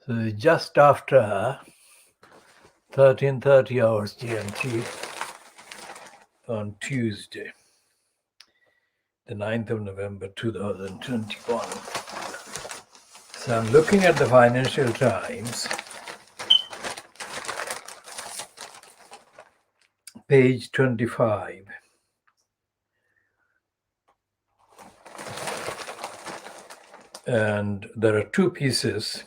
So just after 13:30 hours GMT on Tuesday, the 9th of November 2021. So I'm looking at the Financial Times, page 25. And there are two pieces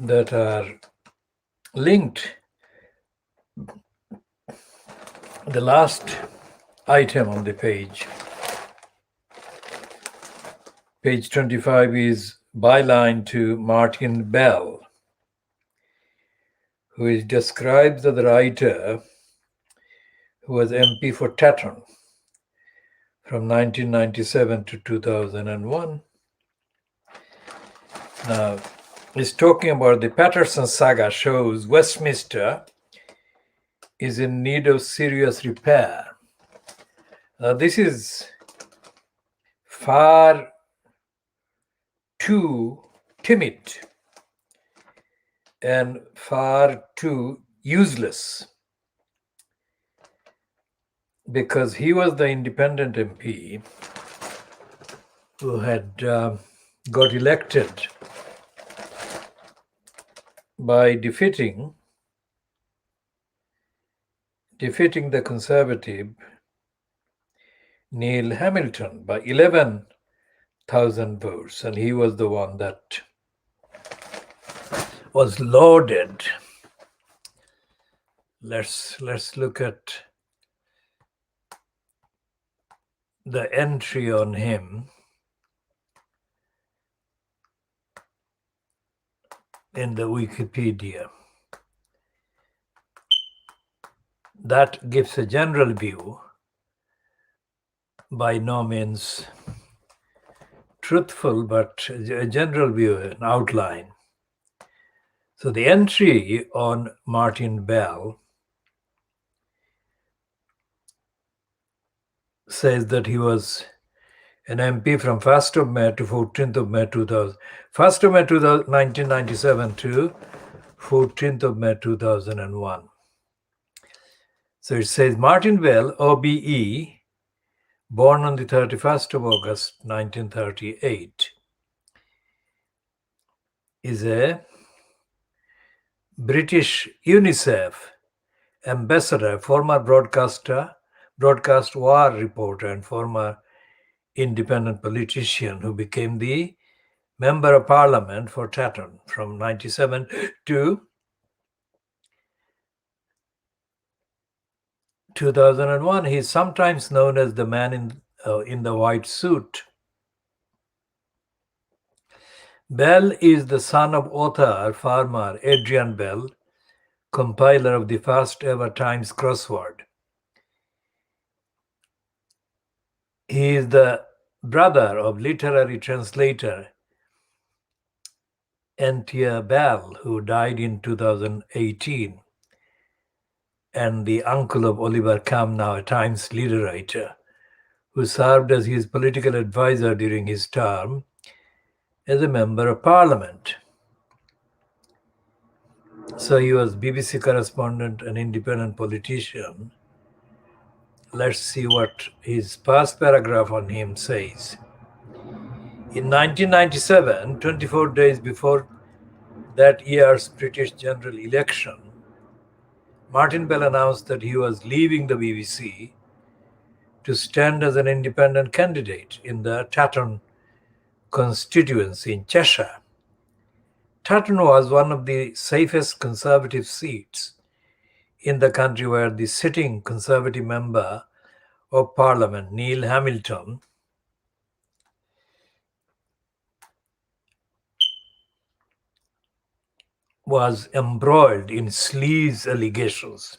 that are linked. The last item on the page 25, is byline to Martin Bell, who is described as the writer who was MP for Tatton from 1997 to 2001. Now, he's talking about the Patterson saga shows Westminster is in need of serious repair. Now, this is far too timid and far too useless, because he was the independent MP who had got elected by defeating the Conservative Neil Hamilton by 11,000 votes, and he was the one that was lauded. Let's look at the entry on him in the Wikipedia. That gives a general view, by no means truthful, but a general view, an outline. So the entry on Martin Bell says that he was an MP from 1st of May to 14th of May 2000, 1st of May 1997 to 14th of May 2001. So it says Martin Bell, OBE, born on the 31st of August 1938, is a British UNICEF ambassador, former broadcast war reporter, and former independent politician who became the Member of Parliament for Tatton from 1997 to 2001. He is sometimes known as the man in the white suit. Bell is the son of author farmer Adrian Bell, compiler of the first ever Times crossword. He is the brother of literary translator Anthea Bell, who died in 2018, and the uncle of Oliver Cam, now a Times leader writer, who served as his political advisor during his term as a Member of Parliament. So he was BBC correspondent and independent politician. Let's see what his first paragraph on him says. In 1997, 24 days before that year's British general election, Martin Bell announced that he was leaving the BBC to stand as an independent candidate in the Tatton constituency in Cheshire. Tatton was one of the safest Conservative seats in the country, where the sitting Conservative Member of Parliament, Neil Hamilton, was embroiled in sleaze allegations.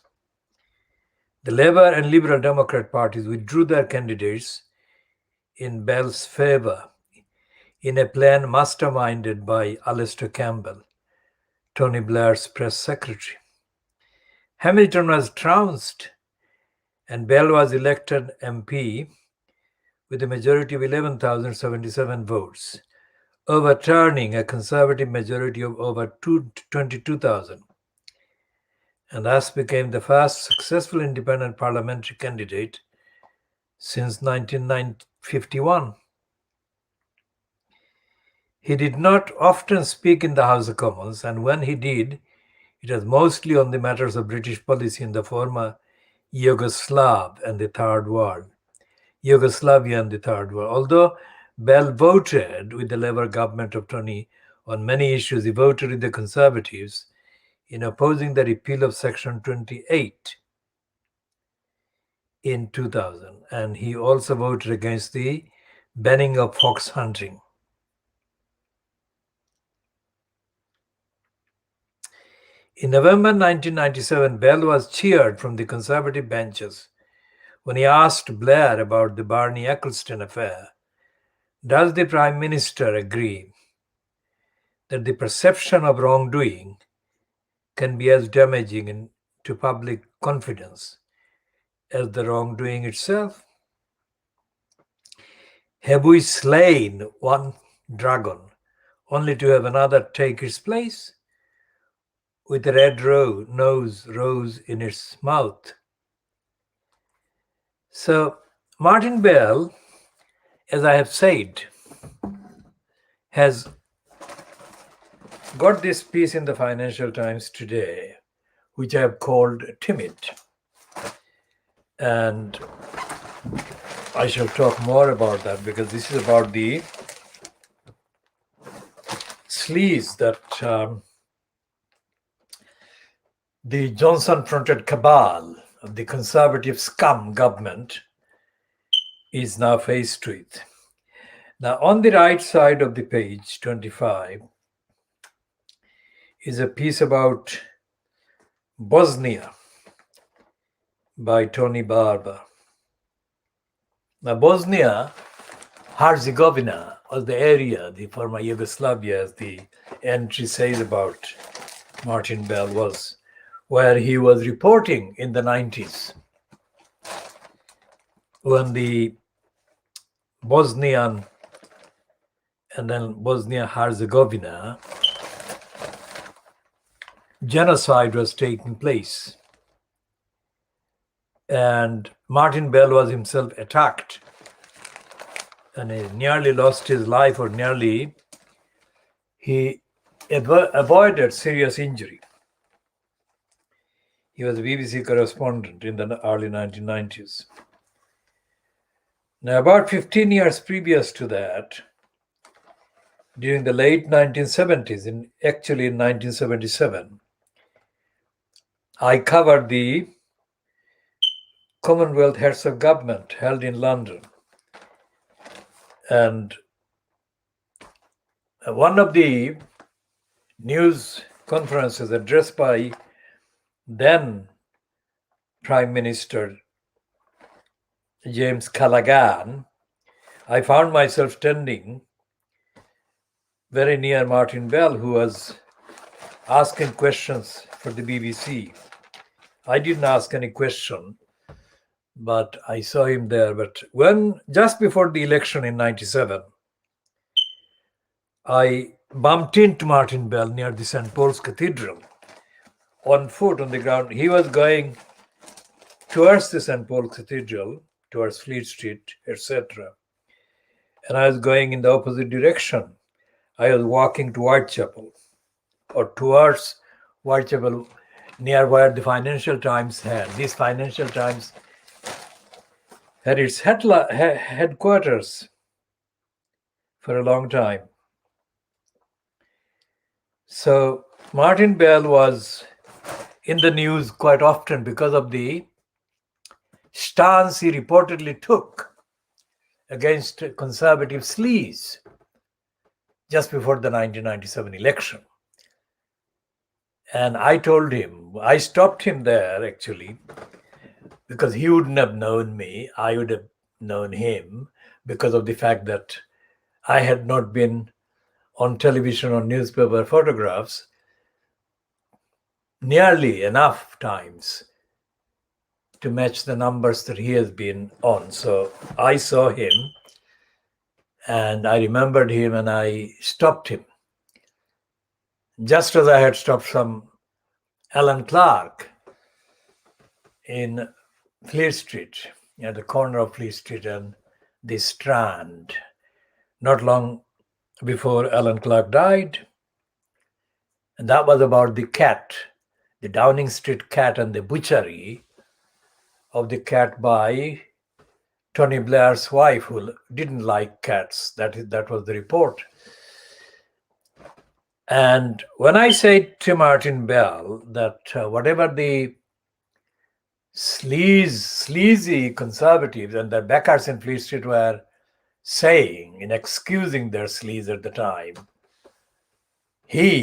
The Labour and Liberal Democrat parties withdrew their candidates in Bell's favour in a plan masterminded by Alistair Campbell, Tony Blair's press secretary. Hamilton was trounced, and Bell was elected MP with a majority of 11,077 votes, overturning a Conservative majority of over 22,000, and thus became the first successful independent parliamentary candidate since 1951. He did not often speak in the House of Commons, and when he did, it was mostly on the matters of British policy in the former Yugoslavia and the Third World. Although Bell voted with the Labour government of Tony on many issues, he voted with the Conservatives in opposing the repeal of Section 28 in 2000, and he also voted against the banning of fox hunting. In November 1997, Bell was cheered from the Conservative benches when he asked Blair about the Barney Ecclestone affair. Does the Prime Minister agree that the perception of wrongdoing can be as damaging to public confidence as the wrongdoing itself? Have we slain one dragon only to have another take its place with a red rose in its mouth? So Martin Bell, as I have said, has got this piece in the Financial Times today, which I have called timid. And I shall talk more about that because this is about the sleaze that the Johnson-fronted cabal of the Conservative scum government is now faced with. Now, on the right side of the page 25 is a piece about Bosnia by Tony Barber. Now, Bosnia-Herzegovina was the area, the former Yugoslavia, as the entry says about Martin Bell, was where he was reporting in the 90s when the Bosnian and then Bosnia-Herzegovina genocide was taking place. And Martin Bell was himself attacked and he nearly lost his life, or nearly he avoided serious injury. He was a BBC correspondent in the early 1990s. Now, about 15 years previous to that, during the late 1970s, actually in 1977, I covered the Commonwealth Heads of Government held in London. And one of the news conferences addressed by then Prime Minister James Callaghan, I found myself standing very near Martin Bell, who was asking questions for the BBC. I didn't ask any question, but I saw him there. But when, just before the election in 97, I bumped into Martin Bell near the St. Paul's Cathedral on foot on the ground. He was going towards the St. Paul's Cathedral, towards Fleet Street, etc. And I was going in the opposite direction. I was walking to Whitechapel, or towards Whitechapel, near where the Financial Times had. This Financial Times had its headquarters for a long time. So Martin Bell was in the news quite often because of the stance he reportedly took against conservative sleaze just before the 1997 election. And I told him, I stopped him there actually, because he wouldn't have known me. I would have known him because of the fact that I had not been on television or newspaper photographs nearly enough times to match the numbers that he has been on. So I saw him And I remembered him and I stopped him. Just as I had stopped some Alan Clark in Fleet Street, at the corner of Fleet Street and the Strand, not long before Alan Clark died. And that was about the cat, the Downing Street cat and the butchery of the cat by Tony Blair's wife, who didn't like cats. That was the report. And when I said to Martin Bell that whatever the sleazy conservatives and the backers in Fleet Street were saying in excusing their sleaze at the time,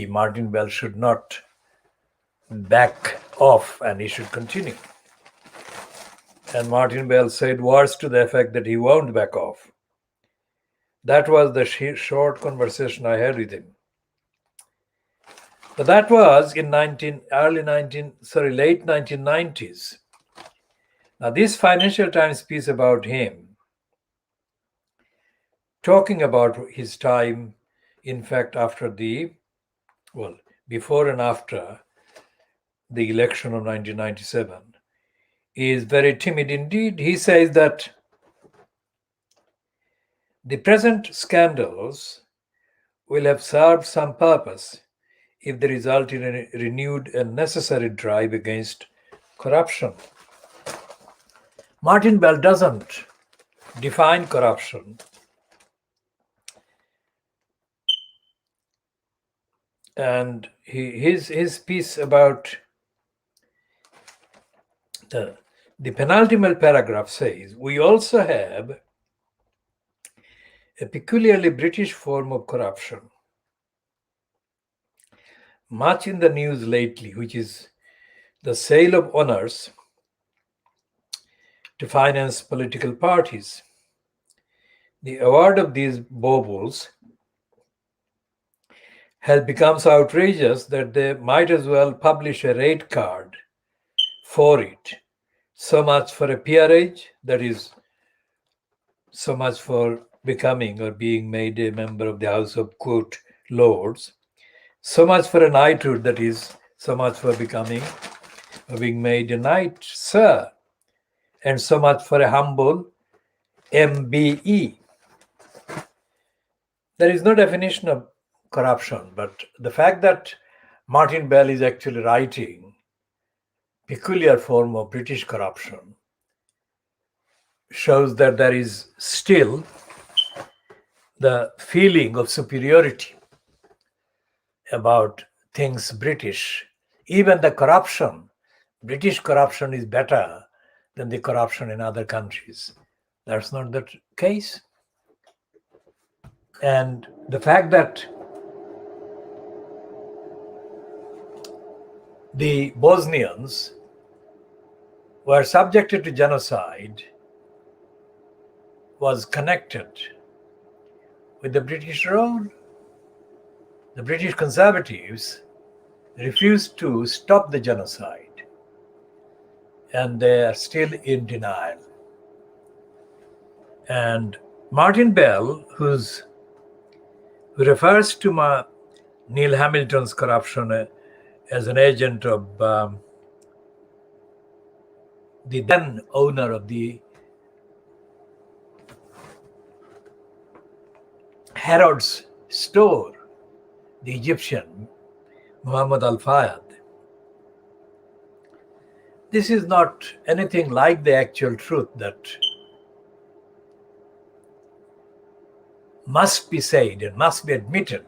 Martin Bell, should not back off and he should continue. And Martin Bell said words to the effect that he won't back off. That was the short conversation I had with him. But that was in late 1990s. Now, this Financial Times piece about him, talking about his time, in fact, before and after the election of 1997, is very timid indeed. He says that the present scandals will have served some purpose if they result in a renewed and necessary drive against corruption. Martin Bell doesn't define corruption. And his piece about the penultimate paragraph says, we also have a peculiarly British form of corruption, much in the news lately, which is the sale of honours to finance political parties. The award of these baubles has become so outrageous that they might as well publish a rate card for it. So much for a peerage, that is, so much for becoming or being made a member of the House of, quote, Lords. So much for a knighthood, that is, so much for becoming or being made a knight, sir. And so much for a humble MBE. There is no definition of corruption, but the fact that Martin Bell is actually writing peculiar form of British corruption shows that there is still the feeling of superiority about things British. Even the corruption, British corruption is better than the corruption in other countries. That's not the case. And the fact that the Bosnians were subjected to genocide was connected with the British rule. The British conservatives refused to stop the genocide, and they are still in denial. And Martin Bell, who refers to Neil Hamilton's corruption as an agent of the then owner of the Harrods store, the Egyptian, Muhammad Al-Fayed. This is not anything like the actual truth that must be said and must be admitted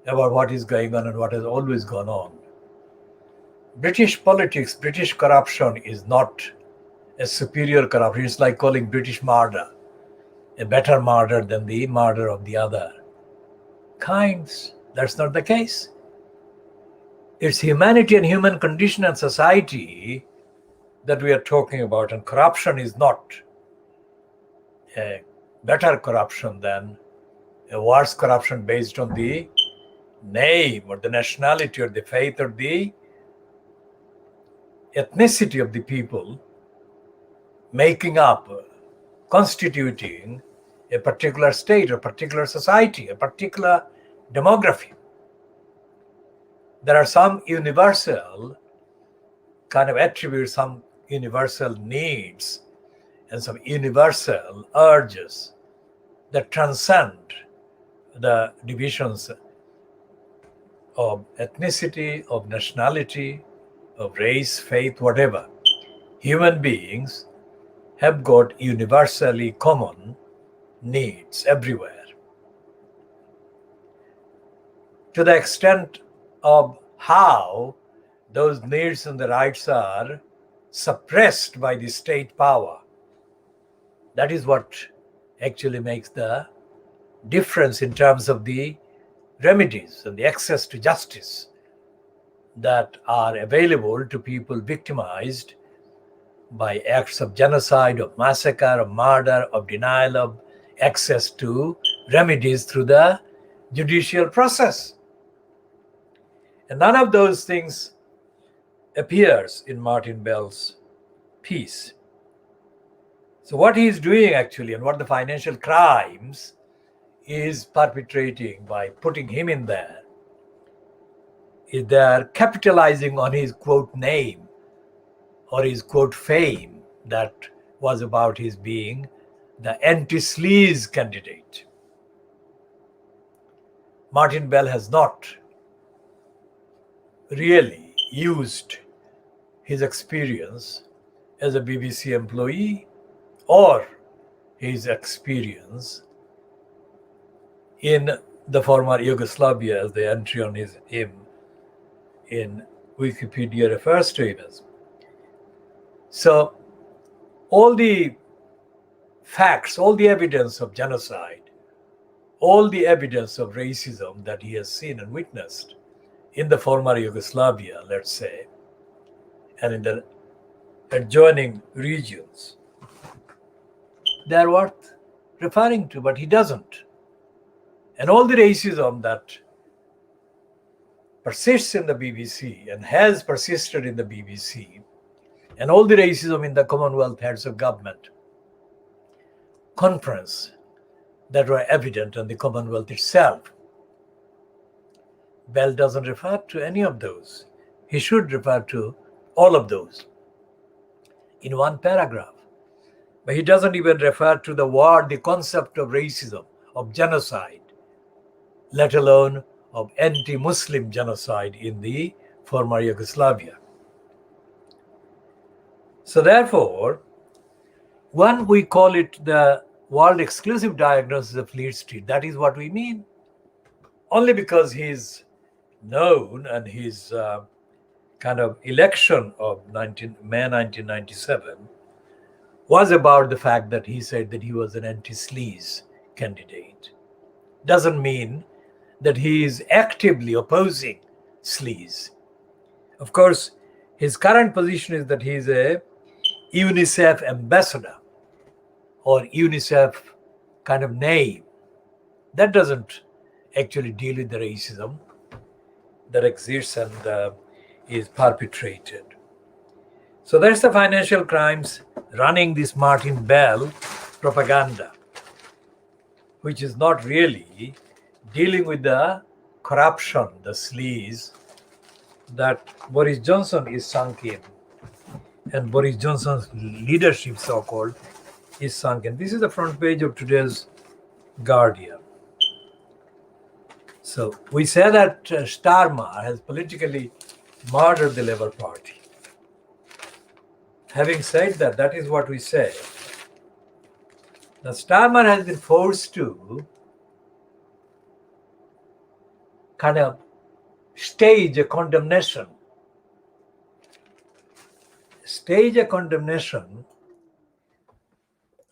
about what is going on and what has always gone on. British politics, British corruption is not a superior corruption. It's like calling British murder a better murder than the murder of the other kinds. That's not the case. It's humanity and human condition and society that we are talking about, and corruption is not a better corruption than a worse corruption based on the name or the nationality or the faith or the ethnicity of the people making up, constituting a particular state, a particular society, a particular demography. There are some universal kind of attributes, some universal needs, and some universal urges that transcend the divisions of ethnicity, of nationality, of race, faith, whatever. Human beings have got universally common needs everywhere. To the extent of how those needs and the rights are suppressed by the state power, that is what actually makes the difference in terms of the remedies and the access to justice that are available to people victimized by acts of genocide, of massacre, of murder, of denial of access to remedies through the judicial process. And none of those things appears in Martin Bell's piece. So what he is doing actually, and what the financial crimes is perpetrating by putting him in there, is they're capitalizing on his quote name or his quote fame that was about his being the anti-sleaze candidate. Martin Bell has not really used his experience as a BBC employee or his experience in the former Yugoslavia, as the entry on him in Wikipedia refers to him as. So all the facts, all the evidence of genocide, all the evidence of racism that he has seen and witnessed in the former Yugoslavia, let's say, and in the adjoining regions, they're worth referring to, but he doesn't. And all the racism that persists in the BBC and has persisted in the BBC, and all the racism in the Commonwealth Heads of Government Conference that were evident in the Commonwealth itself, Bell doesn't refer to any of those. He should refer to all of those in one paragraph. But he doesn't even refer to the word, the concept of racism, of genocide, let alone of anti-Muslim genocide in the former Yugoslavia. So therefore, when we call it the world exclusive diagnosis of Fleet Street, that is what we mean. Only because he's known and his kind of election of May 1997 was about the fact that he said that he was an anti-sleaze candidate. Doesn't mean that he is actively opposing sleaze. Of course, his current position is that he is a UNICEF ambassador or UNICEF kind of name. That doesn't actually deal with the racism that exists and is perpetrated. So that's the financial crimes running this Martin Bell propaganda, which is not really dealing with the corruption, the sleaze that Boris Johnson is sunk in, and Boris Johnson's leadership, so-called, is sunk in. This is the front page of today's Guardian. So we say that Starmer has politically murdered the Labour Party. Having said that, that is what we say. Now, Starmer has been forced to kind of stage a condemnation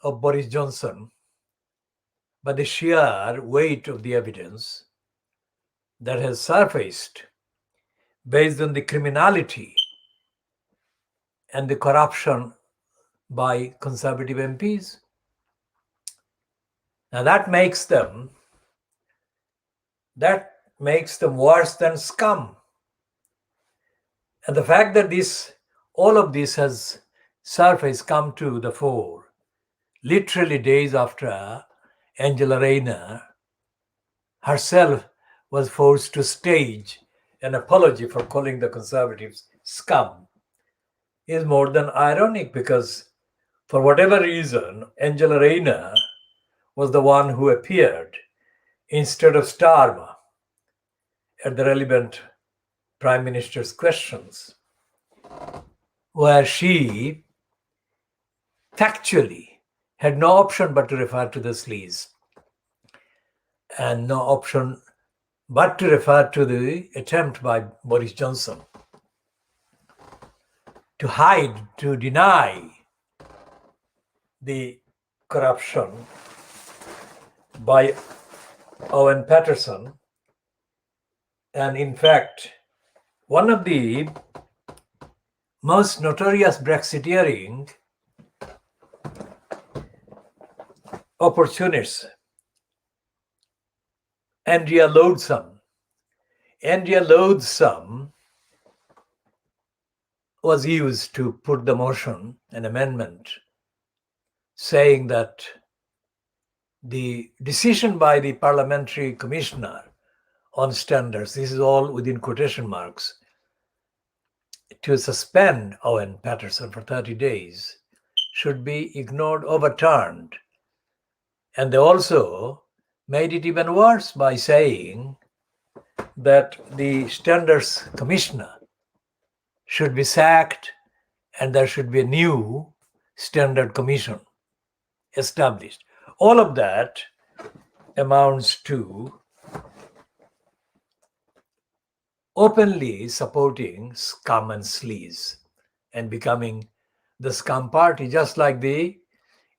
of Boris Johnson by the sheer weight of the evidence that has surfaced based on the criminality and the corruption by Conservative MPs. Now that makes them worse than scum. And the fact that all of this has surfaced, come to the fore, literally days after Angela Rayner herself was forced to stage an apology for calling the Conservatives scum is more than ironic, because for whatever reason, Angela Rayner was the one who appeared instead of Starmer at the relevant Prime Minister's questions, where she factually had no option but to refer to the sleaze, and no option but to refer to the attempt by Boris Johnson to hide, to deny the corruption by Owen Paterson. And in fact, one of the most notorious Brexiteering opportunists, Andrea Loathsome was used to put the motion, an amendment, saying that the decision by the parliamentary commissioner on standards, this is all within quotation marks, to suspend Owen Paterson for 30 days should be ignored, overturned. And they also made it even worse by saying that the standards commissioner should be sacked and there should be a new standard commission established. All of that amounts to openly supporting scum and sleaze and becoming the scum party, just like the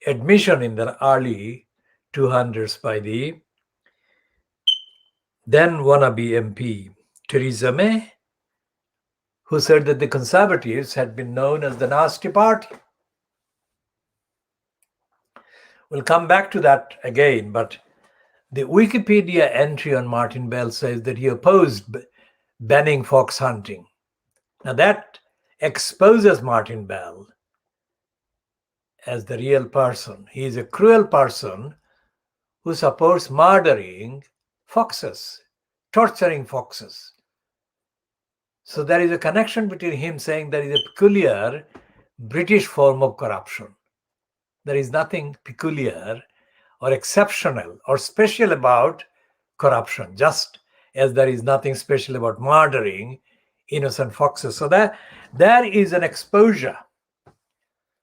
admission in the early 200s by the then wannabe MP Theresa May, who said that the Conservatives had been known as the nasty party. We'll come back to that again, but the Wikipedia entry on Martin Bell says that he opposed banning fox hunting. Now that exposes Martin Bell as the real person. He is a cruel person who supports murdering foxes, torturing foxes. So there is a connection between him saying there is a peculiar British form of corruption. There is nothing peculiar or exceptional or special about corruption, just as there is nothing special about murdering innocent foxes. So there is an exposure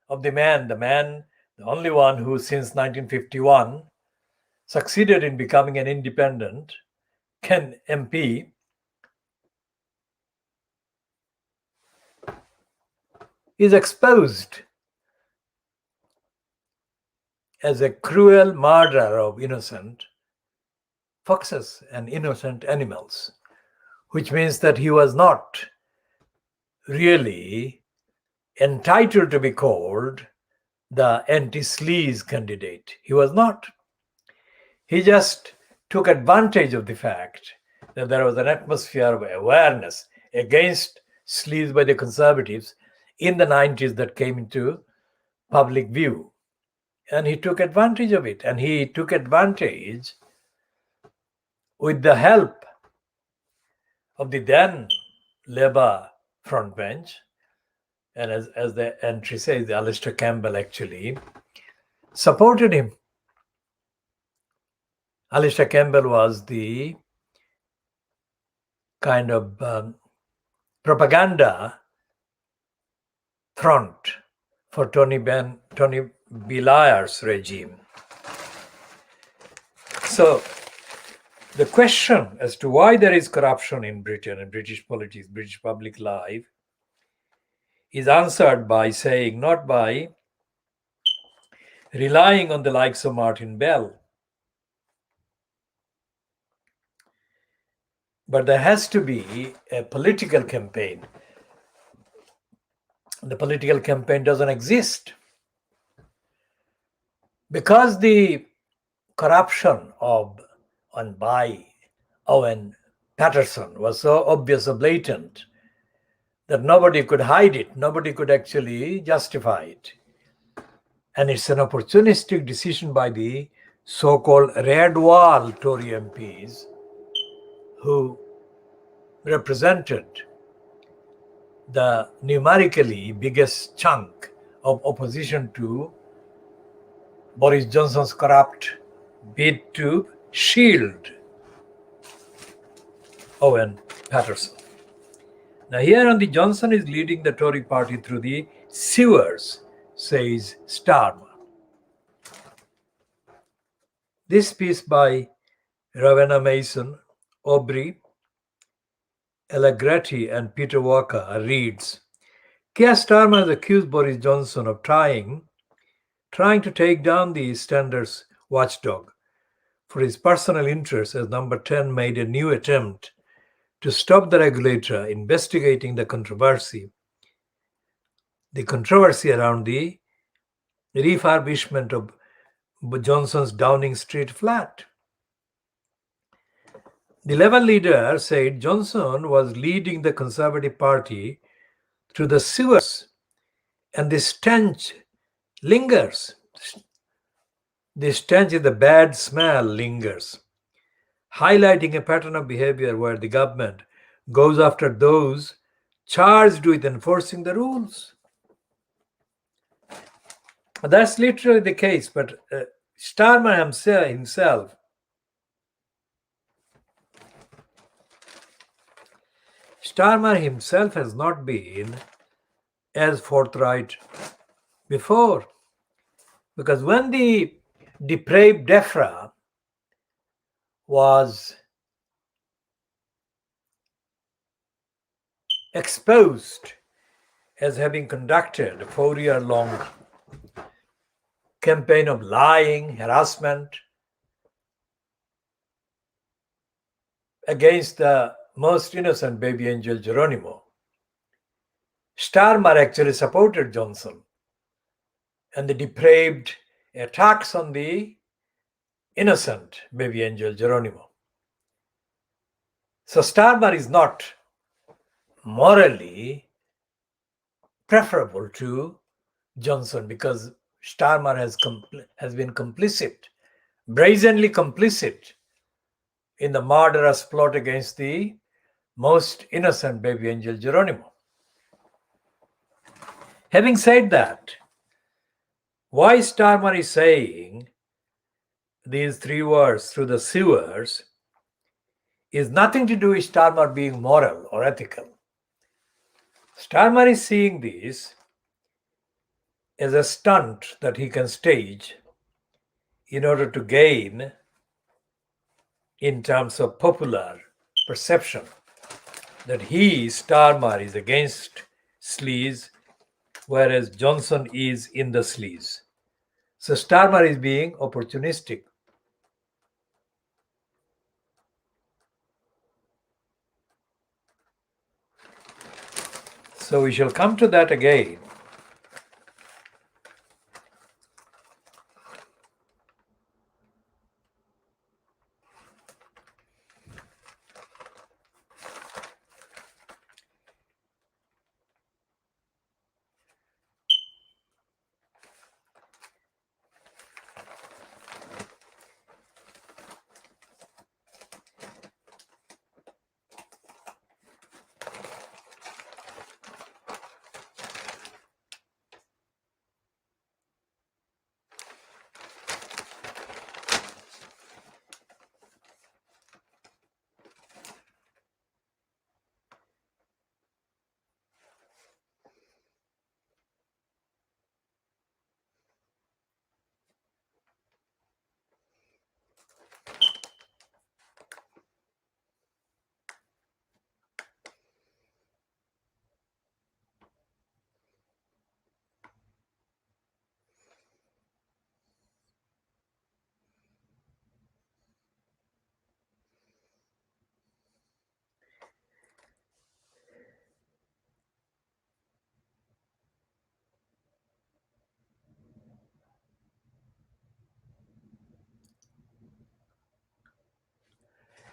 of the man, the only one who since 1951 succeeded in becoming an independent MP, is exposed as a cruel murderer of innocent foxes and innocent animals, which means that he was not really entitled to be called the anti-sleaze candidate. He was not. He just took advantage of the fact that there was an atmosphere of awareness against sleaze by the Conservatives in the 90s that came into public view. And he took advantage of it. And he took advantage with the help of the then Labour frontbench. And as the entry says, Alistair Campbell actually supported him. Alistair Campbell was the kind of propaganda front for Tony Blair's regime. So the question as to why there is corruption in Britain and British politics, British public life, is answered by saying, not by relying on the likes of Martin Bell, but there has to be a political campaign. The political campaign doesn't exist because the corruption of and by Owen Paterson was so obvious or blatant that nobody could hide it, nobody could actually justify it. And it's an opportunistic decision by the so-called red wall Tory MPs who represented the numerically biggest chunk of opposition to Boris Johnson's corrupt bid to shield Owen Paterson. Now here on the Johnson is leading the Tory party through the sewers, says Starmer. This piece by Ravenna Mason, Aubrey, Allegretti and Peter Walker reads, Keir Starmer has accused Boris Johnson of trying to take down the standards watchdog for his personal interests as Number 10 made a new attempt to stop the regulator investigating the controversy around the refurbishment of Johnson's Downing Street flat. The Labour leader said Johnson was leading the Conservative Party through the sewers and the stench lingers. The stench is the bad smell lingers, highlighting a pattern of behavior where the government goes after those charged with enforcing the rules. That's literally the case, but Starmer himself has not been as forthright before, because when the depraved DEFRA was exposed as having conducted a 4-year-long campaign of lying, harassment against the most innocent BabyAngelGeronimo, Starmer actually supported Johnson and the depraved attacks on the innocent BabyAngelGeronimo. So Starmer is not morally preferable to Johnson because Starmer has been complicit, brazenly complicit in the murderous plot against the most innocent BabyAngelGeronimo. Having said that, why Starmer is saying these 3 words through the sewers is nothing to do with Starmer being moral or ethical. Starmer is seeing this as a stunt that he can stage in order to gain in terms of popular perception that he, Starmer, is against sleaze, whereas Johnson is in the sleaze. So Starmer is being opportunistic. So we shall come to that again.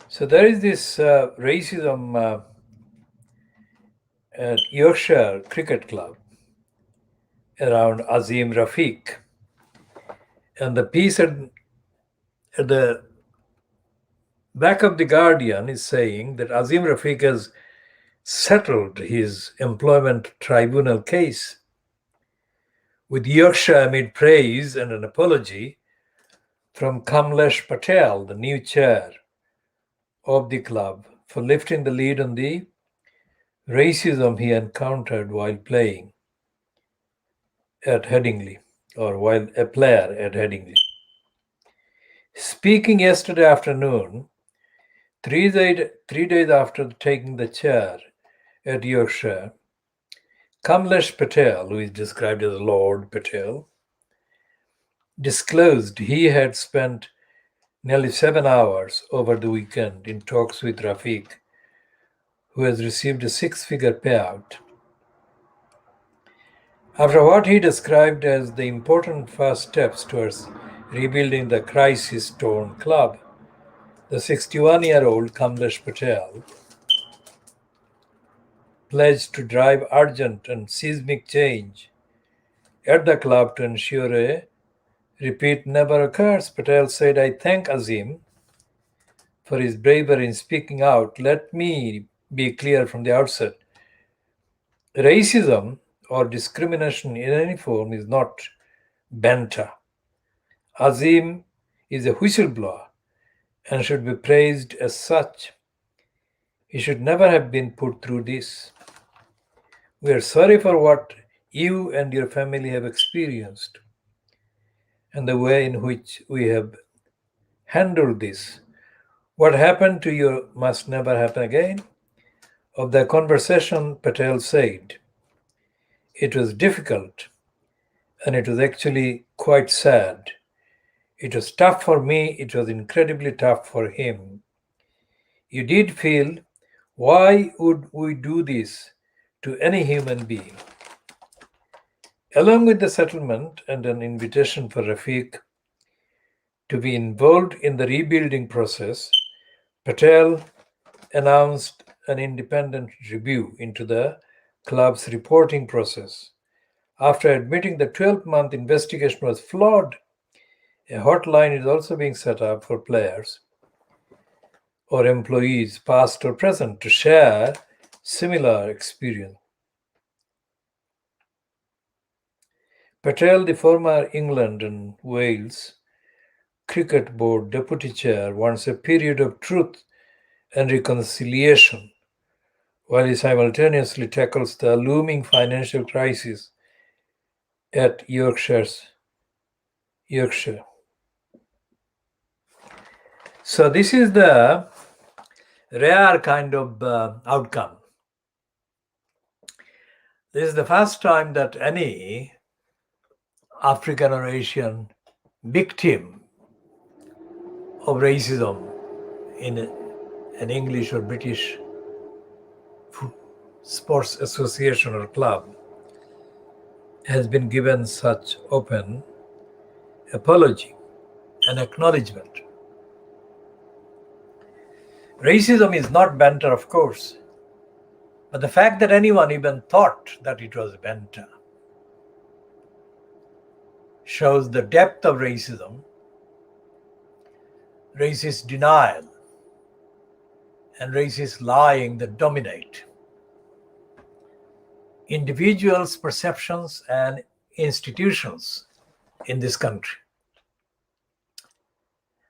So there is this racism at Yorkshire Cricket Club around Azim Rafiq. And the piece had At the back of the Guardian is saying that Azim Rafiq has settled his employment tribunal case with Yorkshire amid praise and an apology from Kamlesh Patel, the new chair of the club, for lifting the lead on the racism he encountered while playing at Headingley, or while a player at Headingley. Speaking yesterday afternoon, 3 days after taking the chair at Yorkshire, Kamlesh Patel, who is described as Lord Patel, disclosed he had spent nearly 7 hours over the weekend in talks with Rafiq, who has received a 6-figure payout. After what he described as the important first steps towards rebuilding the crisis-torn club, the 61-year-old Kamlesh Patel pledged to drive urgent and seismic change at the club to ensure a repeat never occurs. Patel said, "I thank Azim for his bravery in speaking out. Let me be clear from the outset. Racism or discrimination in any form is not banter. Azim is a whistleblower and should be praised as such. He should never have been put through this. We are sorry for what you and your family have experienced and the way in which we have handled this. What happened to you must never happen again." Of the conversation, Patel said, "It was difficult and it was actually quite sad. It was tough for me, it was incredibly tough for him. You did feel, why would we do this to any human being?" Along with the settlement and an invitation for Rafiq to be involved in the rebuilding process, Patel announced an independent review into the club's reporting process. After admitting the 12-month investigation was flawed, a hotline is also being set up for players or employees, past or present, to share similar experience. Patel, the former England and Wales Cricket Board Deputy Chair, wants a period of truth and reconciliation while he simultaneously tackles the looming financial crisis at Yorkshire. So this is the rare kind of outcome. This is the first time that any African or Asian victim of racism in an English or British sports association or club has been given such open apology and acknowledgement. Racism is not banter, of course, but the fact that anyone even thought that it was banter shows the depth of racism, racist denial, and racist lying that dominate individuals' perceptions and institutions in this country.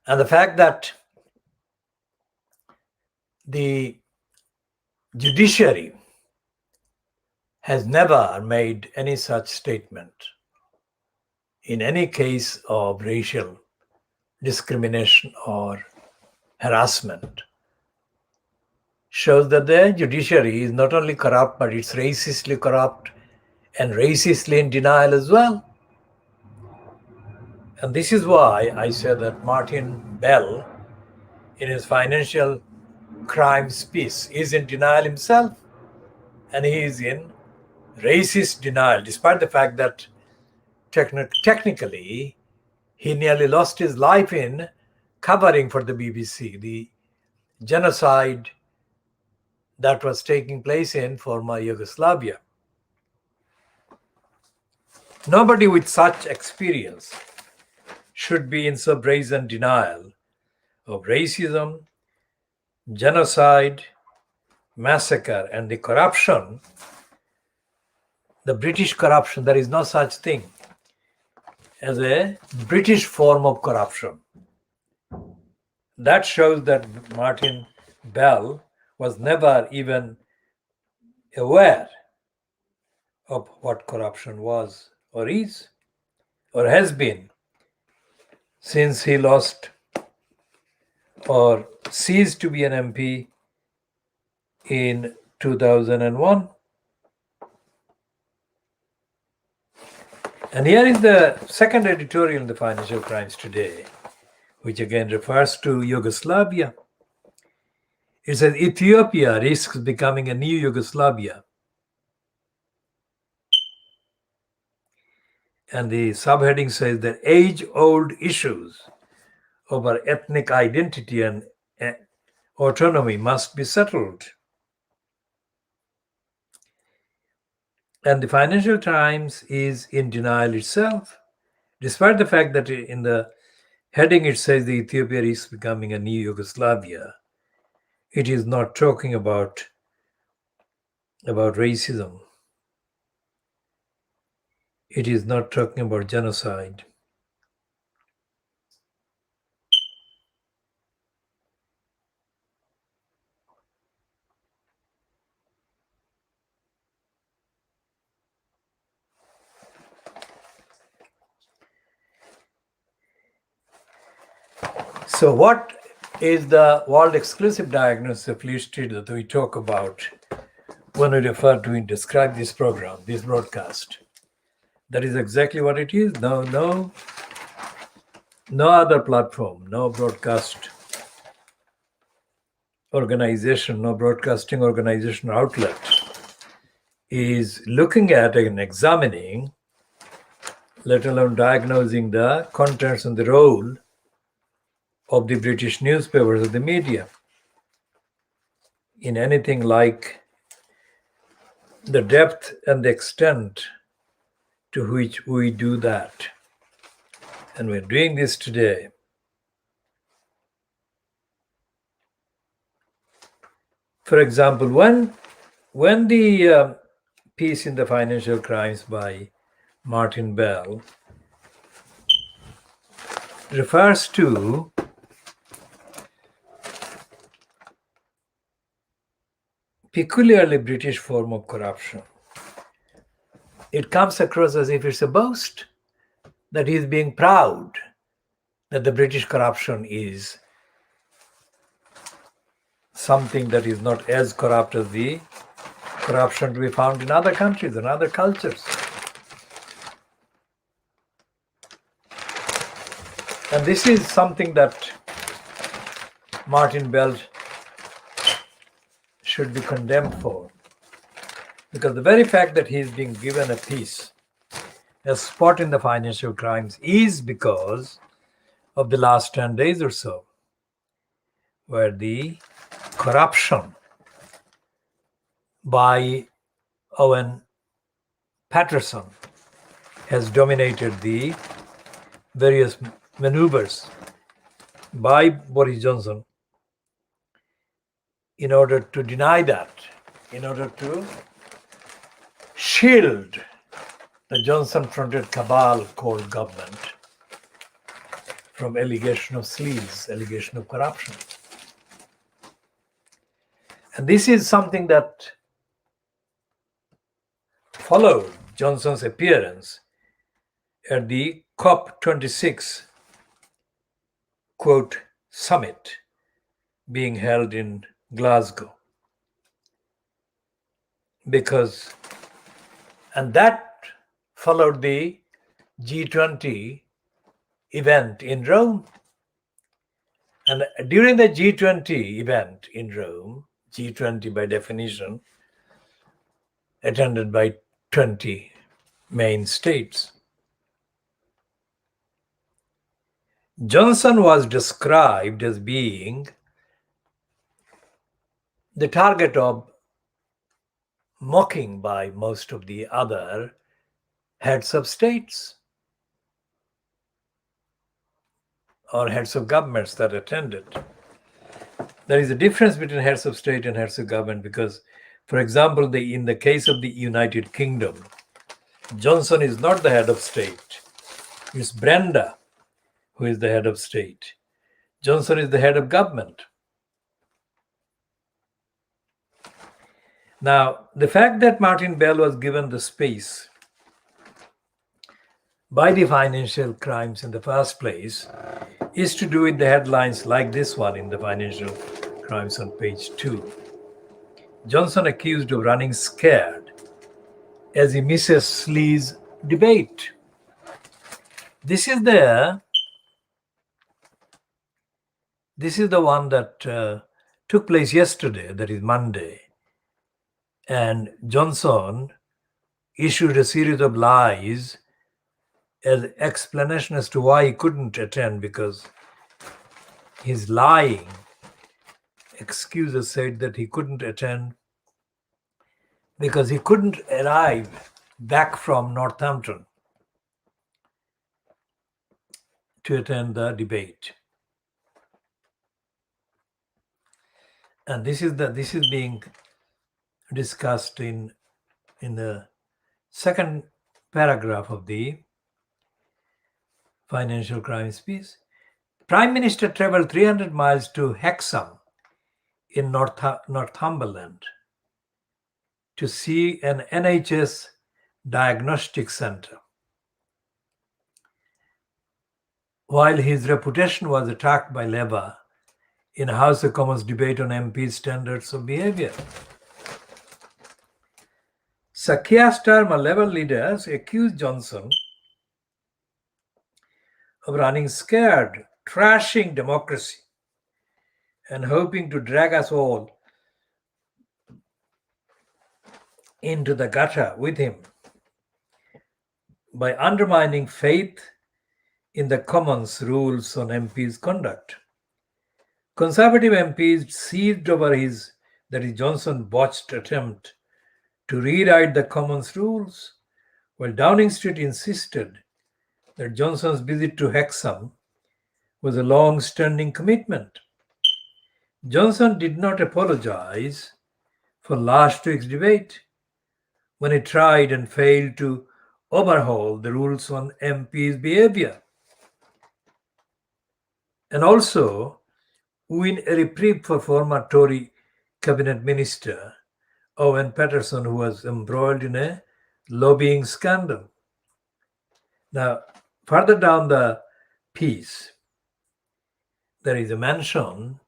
And the fact that the judiciary has never made any such statement in any case of racial discrimination or harassment shows that the judiciary is not only corrupt, but it's racistly corrupt and racistly in denial as well. And this is why I said that Martin Bell, in his financial crimes piece, is in denial himself, and he is in racist denial, despite the fact that technically he nearly lost his life in covering for the BBC the genocide that was taking place in former Yugoslavia. Nobody with such experience should be in so brazen denial of racism, genocide, massacre, and the corruption, the British corruption, there is no such thing as a British form of corruption. That shows that Martin Bell was never even aware of what corruption was or is or has been since he lost or ceased to be an MP in 2001. And here is the second editorial in the Financial Crimes today, which again refers to Yugoslavia. It says Ethiopia risks becoming a new Yugoslavia. And the subheading says that age-old issues over ethnic identity and autonomy must be settled. And the Financial Times is in denial itself, despite the fact that in the heading it says the Ethiopia is becoming a new Yugoslavia. It is not talking about racism. It is not talking about genocide. So what is the world exclusive diagnosis of illicit that we talk about when we refer to and describe this program, this broadcast? That is exactly what it is. No other platform, no broadcast organization, no broadcasting organization outlet is looking at and examining, let alone diagnosing the contents and the role of the British newspapers, of the media, in anything like the depth and the extent to which we do that. And we're doing this today. For example, when the piece in the Financial Crimes by Martin Bell refers to peculiarly British form of corruption, it comes across as if it's a boast, that he is being proud that the British corruption is something that is not as corrupt as the corruption to be found in other countries and other cultures. And this is something that Martin Bell should be condemned for, because the very fact that he is being given a piece, a spot in the Financial Crimes, is because of the last 10 days or so, where the corruption by Owen Patterson has dominated the various maneuvers by Boris Johnson in order to deny that, in order to shield the Johnson-fronted cabal called government from allegation of sleaze, allegation of corruption. And this is something that followed Johnson's appearance at the COP26 quote summit being held in Glasgow, and that followed the G20 event in Rome. And during the G20 event in Rome, G20 by definition, attended by 20 main states, Johnson was described as being the target of mocking by most of the other heads of states. or heads of governments that attended. There is a difference between heads of state and heads of government because, for example, in the case of the United Kingdom, Johnson is not the head of state. It's Brenda who is the head of state. Johnson is the head of government. Now, the fact that Martin Bell was given the space by the financial crimes in the first place is to do with the headlines like this one in the financial crimes on page 2. Johnson accused of running scared as he misses Slee's debate. This is the one that took place yesterday, that is Monday. And Johnson issued a series of lies as explanation as to why he couldn't attend, because his lying excuses said that he couldn't attend because he couldn't arrive back from Northampton to attend the debate. And this is being discussed in the second paragraph of the financial crimes piece. Prime Minister traveled 300 miles to Hexham in Northumberland to see an NHS diagnostic centre. While his reputation was attacked by Labour in a House of Commons debate on MPs' standards of behaviour. Sir Keir Starmer, Labour leaders, accused Johnson of running scared, trashing democracy, and hoping to drag us all into the gutter with him by undermining faith in the Commons rules on MPs' conduct. Conservative MPs seized over Johnson botched attempt to rewrite the Commons rules, while Downing Street insisted that Johnson's visit to Hexham was a long-standing commitment. Johnson did not apologize for last week's debate when he tried and failed to overhaul the rules on MPs' behaviour, and also win a reprieve for former Tory cabinet minister Owen Paterson, who was embroiled in a lobbying scandal. Now, further down the piece, there is a mention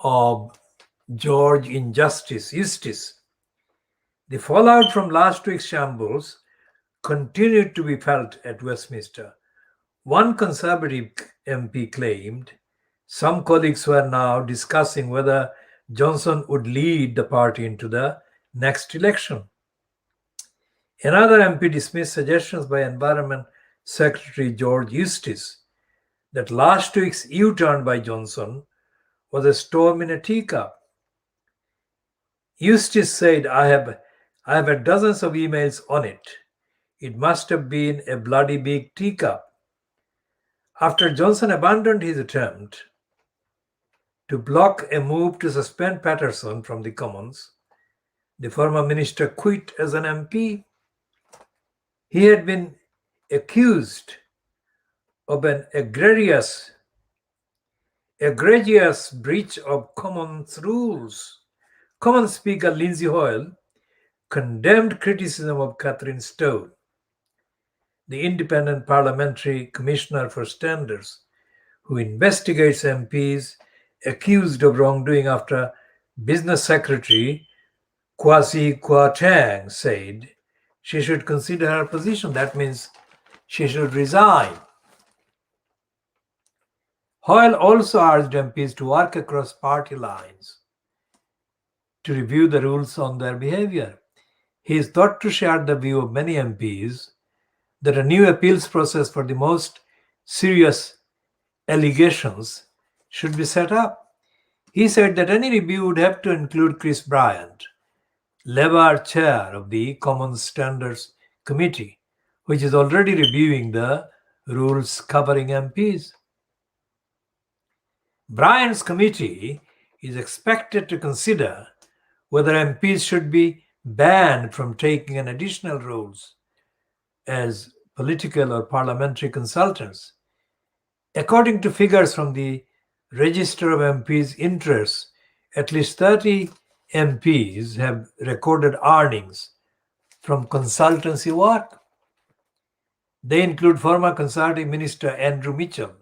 of George Eustice. The fallout from last week's shambles continued to be felt at Westminster. One Conservative MP claimed some colleagues were now discussing whether Johnson would lead the party into the next election. Another MP dismissed suggestions by Environment Secretary George Eustice that last week's U-turn by Johnson was a storm in a teacup. Eustice said, I have had dozens of emails on it. It must have been a bloody big teacup. After Johnson abandoned his attempt to block a move to suspend Paterson from the Commons, the former minister quit as an MP. He had been accused of an egregious breach of Commons rules. Commons Speaker Lindsay Hoyle condemned criticism of Catherine Stone, the Independent Parliamentary Commissioner for Standards, who investigates MPs accused of wrongdoing after Business Secretary Kwasi Kwarteng said she should consider her position. That means she should resign. Hoyle also urged MPs to work across party lines to review the rules on their behavior. He is thought to share the view of many MPs that a new appeals process for the most serious allegations should be set up. He said that any review would have to include Chris Bryant, Labour chair of the Commons Standards Committee, which is already reviewing the rules covering MPs. Bryan's committee is expected to consider whether MPs should be banned from taking an additional roles as political or parliamentary consultants. According to figures from the Register of MPs' interests, at least 30 MPs have recorded earnings from consultancy work. They include former Conservative Minister Andrew Mitchell,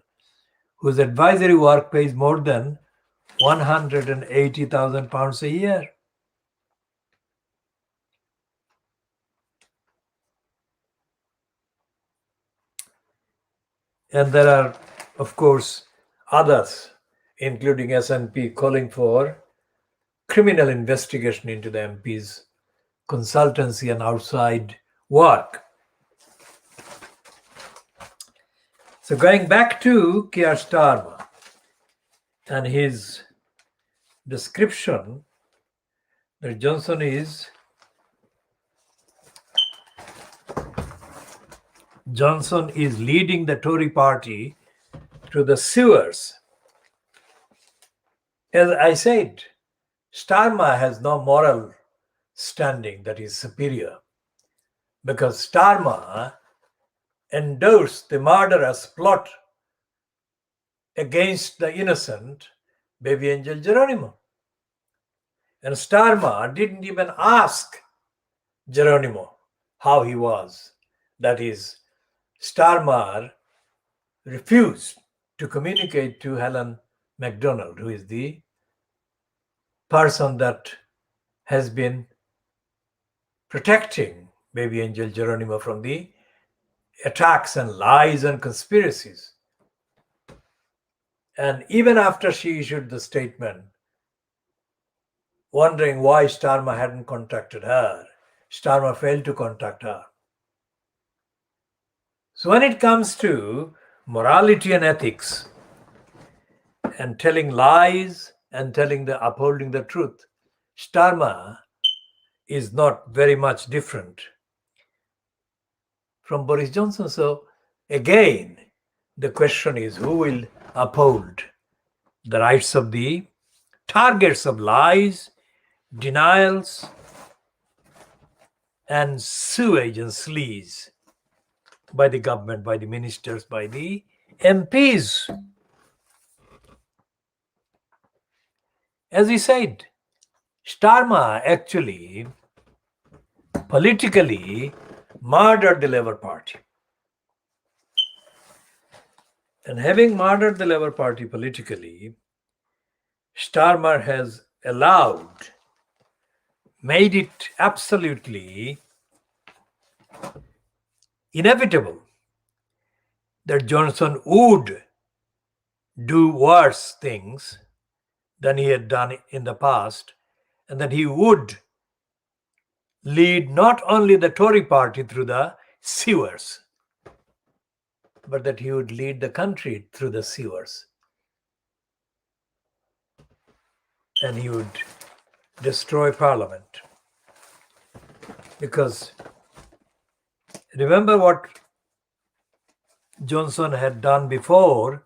whose advisory work pays more than £180,000 a year. And there are, of course, others, including SNP, calling for criminal investigation into the MP's consultancy and outside work. So going back to Keir Starmer and his description that Johnson is leading the Tory party to the sewers. As I said, Starmer has no moral standing that is superior, because Starmer endorsed the murderous plot against the innocent BabyAngelGeronimo. And Starmer didn't even ask Geronimo how he was. That is, Starmer refused to communicate to Helen MacDonald, who is the person that has been protecting BabyAngelGeronimo from the attacks and lies and conspiracies. And even after she issued the statement, wondering why Starmer hadn't contacted her, Starmer failed to contact her. So when it comes to morality and ethics, and telling lies and upholding the truth, Starmer is not very much different from Boris Johnson. So again, the question is, who will uphold the rights of the targets of lies, denials, and sewage and sleaze by the government, by the ministers, by the MPs? As we said, Starmer actually politically murdered the Labour Party. And having murdered the Labour Party politically, Starmer has made it absolutely inevitable that Johnson would do worse things than he had done in the past, and that he would lead not only the Tory party through the sewers, but that he would lead the country through the sewers. And he would destroy Parliament. Because remember what Johnson had done before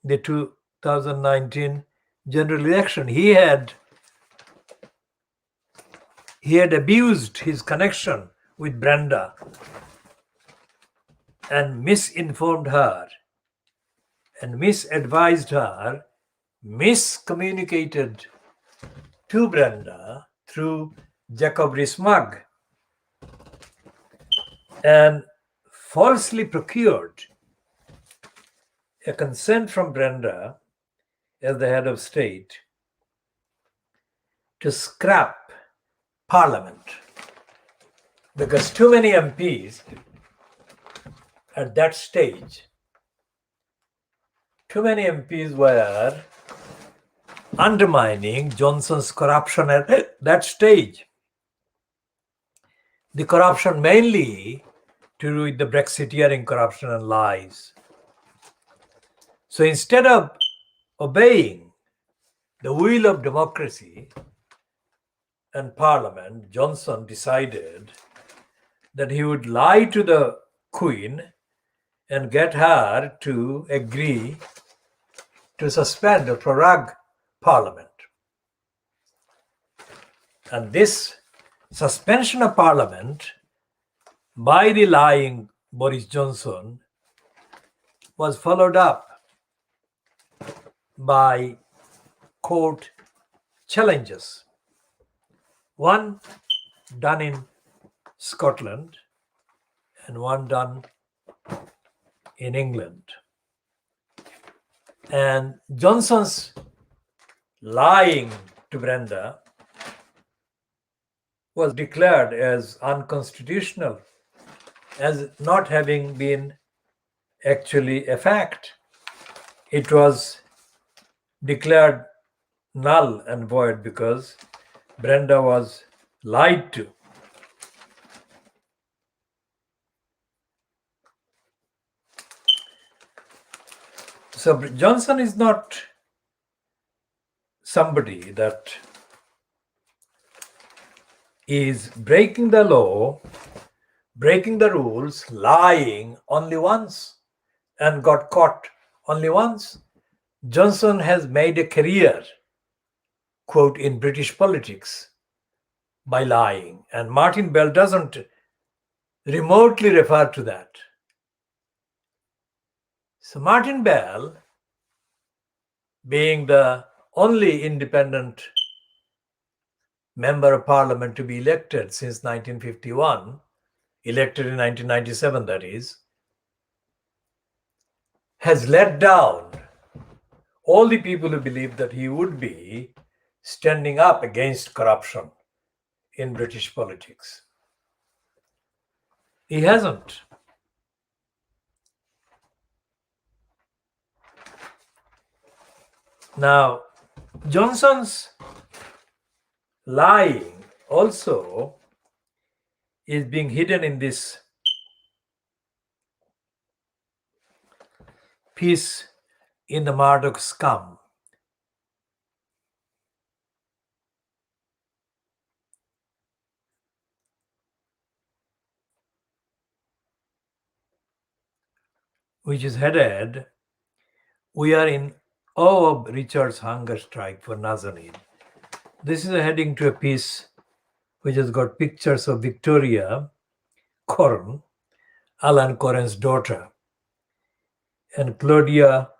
the 2019 general election. He had abused his connection with Brenda and misinformed her and misadvised her, miscommunicated to Brenda through Jacob Rees-Mogg, and falsely procured a consent from Brenda as the head of state to scrap Parliament, because too many MPs at that stage, were undermining Johnson's corruption at that stage. The corruption mainly to do with the Brexiteering corruption and lies. So instead of obeying the will of democracy and Parliament, Johnson decided that he would lie to the Queen and get her to agree to suspend or prorogue Parliament. And this suspension of Parliament by the lying Boris Johnson was followed up by court challenges. One done in Scotland and one done in England. And Johnson's lying to Brenda was declared as unconstitutional, as not having been actually a fact. It was declared null and void because Brenda was lied to. So Johnson is not somebody that is breaking the law, breaking the rules, lying only once and got caught only once. Johnson has made a career, quote, in British politics by lying. And Martin Bell doesn't remotely refer to that. So Martin Bell, being the only independent member of parliament to be elected since 1951, elected in 1997 that is, has let down all the people who believed that he would be standing up against corruption in British politics. He hasn't. Now, Johnson's lying also is being hidden in this piece in the Murdoch scum. Which is headed, "We are in awe of Richard's hunger strike for Nazanin." This is a heading to a piece which has got pictures of Victoria Corrin, Alan Corrin's daughter, and Claudia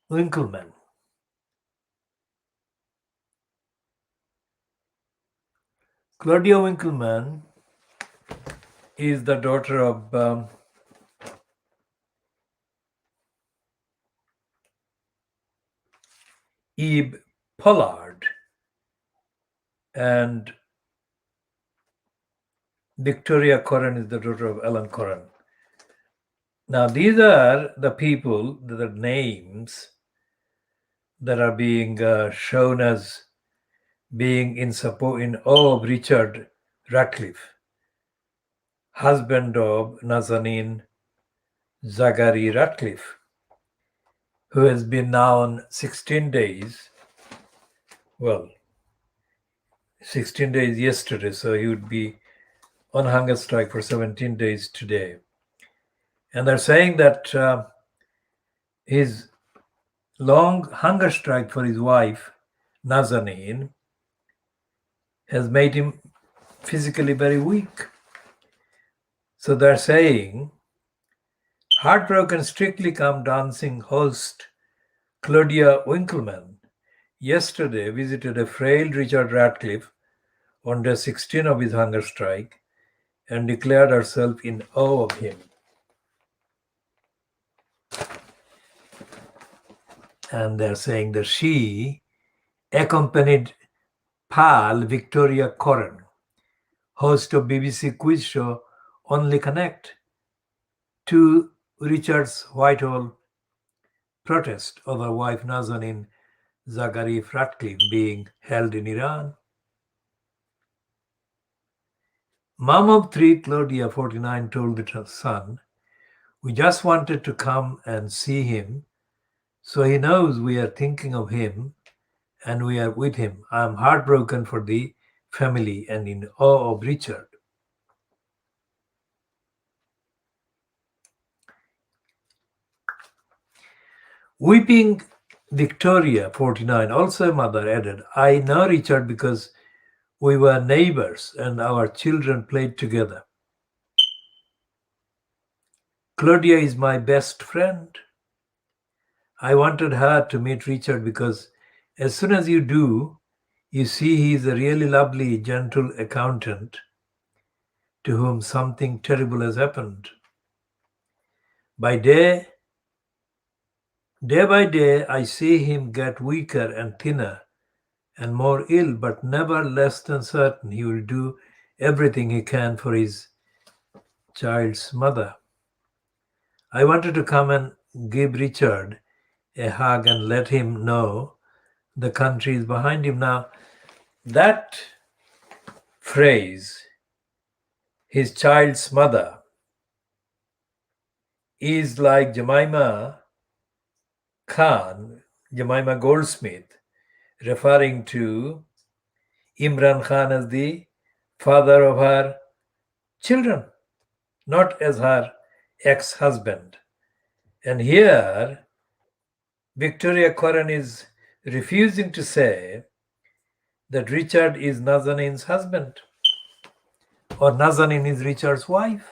Winkleman. Claudia Winkleman is the daughter of Eve Pollard, and Victoria Corrin is the daughter of Alan Corrin. Now, these are the people, the names that are being shown as being in support, in awe of Richard Ratcliffe, husband of Nazanin Zaghari Ratcliffe, who has been now on 16 days. Well, 16 days yesterday, so he would be on hunger strike for 17 days today. And they're saying that his long hunger strike for his wife, Nazanin, has made him physically very weak. So they're saying heartbroken Strictly Come Dancing host Claudia Winkleman yesterday visited a frail Richard Ratcliffe on day 16 of his hunger strike and declared herself in awe of him. And they're saying that she accompanied pal Victoria Corrin, host of BBC quiz show Only Connect, to Richard's Whitehall protest over wife Nazanin Zaghari Ratcliffe being held in Iran. Mom of three, Claudia, 49, told the son, "We just wanted to come and see him, so he knows we are thinking of him and we are with him. I am heartbroken for the family and in awe of Richard." Weeping Victoria, 49, also a mother, added, I know Richard because we were neighbors and our children played together. Claudia is my best friend. I wanted her to meet Richard because as soon as you do, you see he is a really lovely, gentle accountant to whom something terrible has happened. Day by day, I see him get weaker and thinner and more ill, but never less than certain he will do everything he can for his child's mother. I wanted to come and give Richard a hug and let him know the country is behind him. Now, that phrase, his child's mother, is like Jemima Goldsmith, referring to Imran Khan as the father of her children, not as her ex-husband. And here, Victoria Coren is refusing to say that Richard is Nazanin's husband or Nazanin is Richard's wife.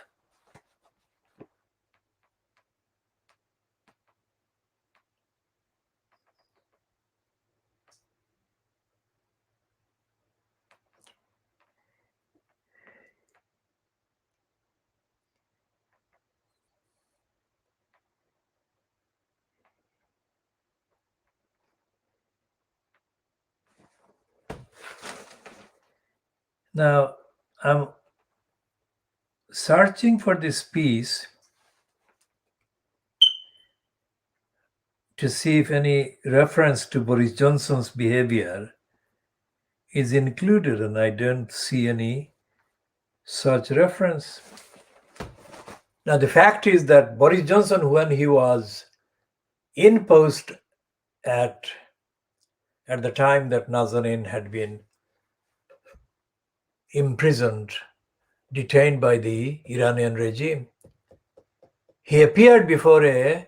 Now, I'm searching for this piece to see if any reference to Boris Johnson's behavior is included, and I don't see any such reference. Now, the fact is that Boris Johnson, when he was in post at the time that Nazanin had been imprisoned, detained by the Iranian regime, he appeared before a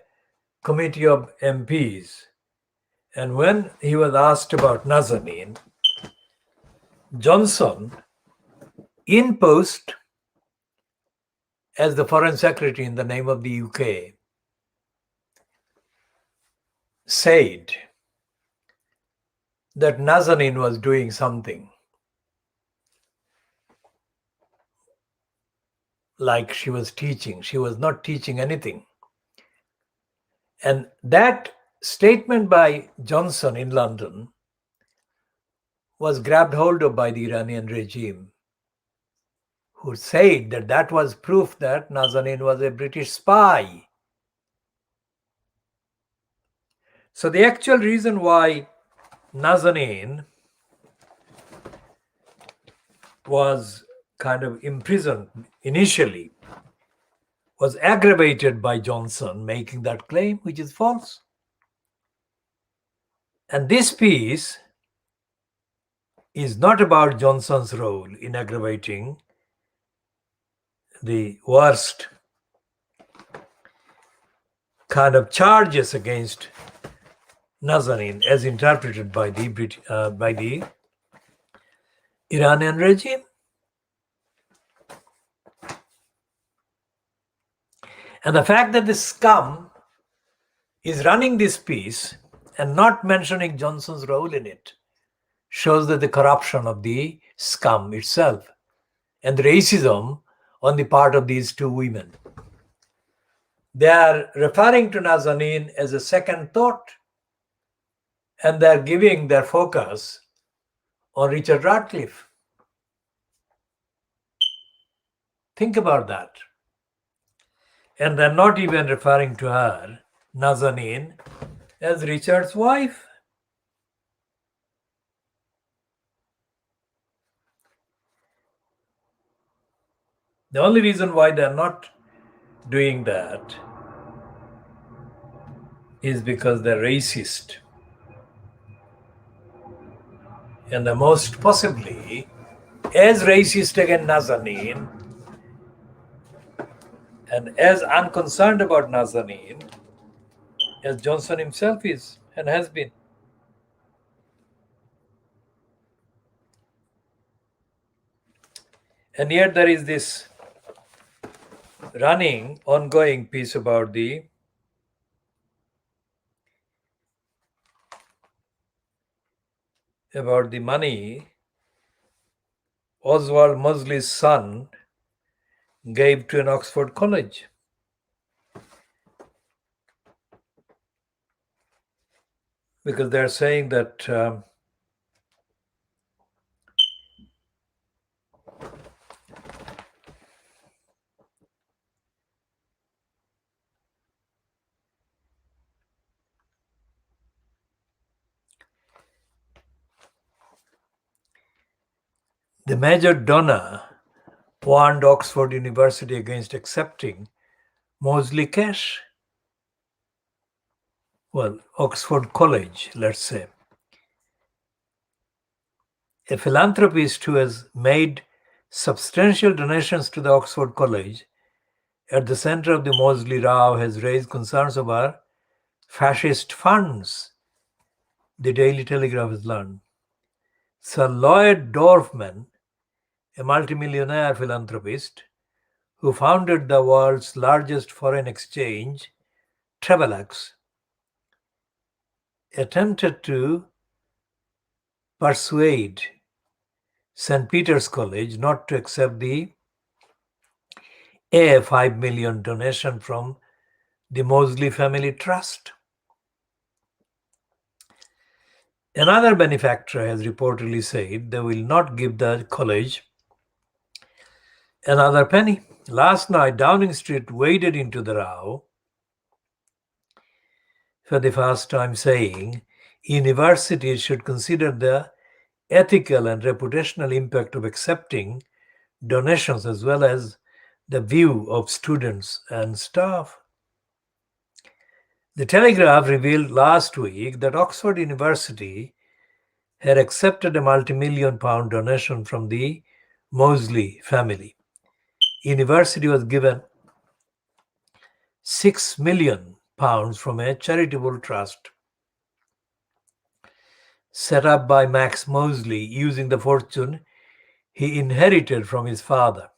committee of MPs. And when he was asked about Nazanin, Johnson, in post as the Foreign Secretary in the name of the UK, said that Nazanin was doing something like she was teaching. She was not teaching anything. And that statement by Johnson in London was grabbed hold of by the Iranian regime, who said that that was proof that Nazanin was a British spy. So the actual reason why Nazanin was kind of imprisoned initially was aggravated by Johnson making that claim, which is false. And this piece is not about Johnson's role in aggravating the worst kind of charges against Nazanin as interpreted by the Iranian regime. And the fact that the scum is running this piece and not mentioning Johnson's role in it shows that the corruption of the scum itself and the racism on the part of these two women. They are referring to Nazanin as a second thought, and they're giving their focus on Richard Radcliffe. Think about that. And they're not even referring to her, Nazanin, as Richard's wife. The only reason why they're not doing that is because they're racist. And the most possibly as racist against Nazanin and as unconcerned about Nazanin as Johnson himself is and has been. And yet there is this running, ongoing piece about the money Oswald Mosley's son gave to an Oxford college. Because they're saying that the major donor warned Oxford University against accepting Mosley cash. Well, Oxford College, let's say. A philanthropist who has made substantial donations to the Oxford College at the center of the Mosley row has raised concerns over fascist funds, the Daily Telegraph has learned. Sir Lloyd Dorfman, a multimillionaire philanthropist who founded the world's largest foreign exchange, Travelex, attempted to persuade St. Peter's College not to accept the $5 million donation from the Mosley Family Trust. Another benefactor has reportedly said they will not give the college another penny. Last night, Downing Street waded into the row for the first time, saying universities should consider the ethical and reputational impact of accepting donations as well as the view of students and staff. The Telegraph revealed last week that Oxford University had accepted a multi-million pound donation from the Mosley family. University was given £6 million from a charitable trust set up by Max Mosley using the fortune he inherited from his father,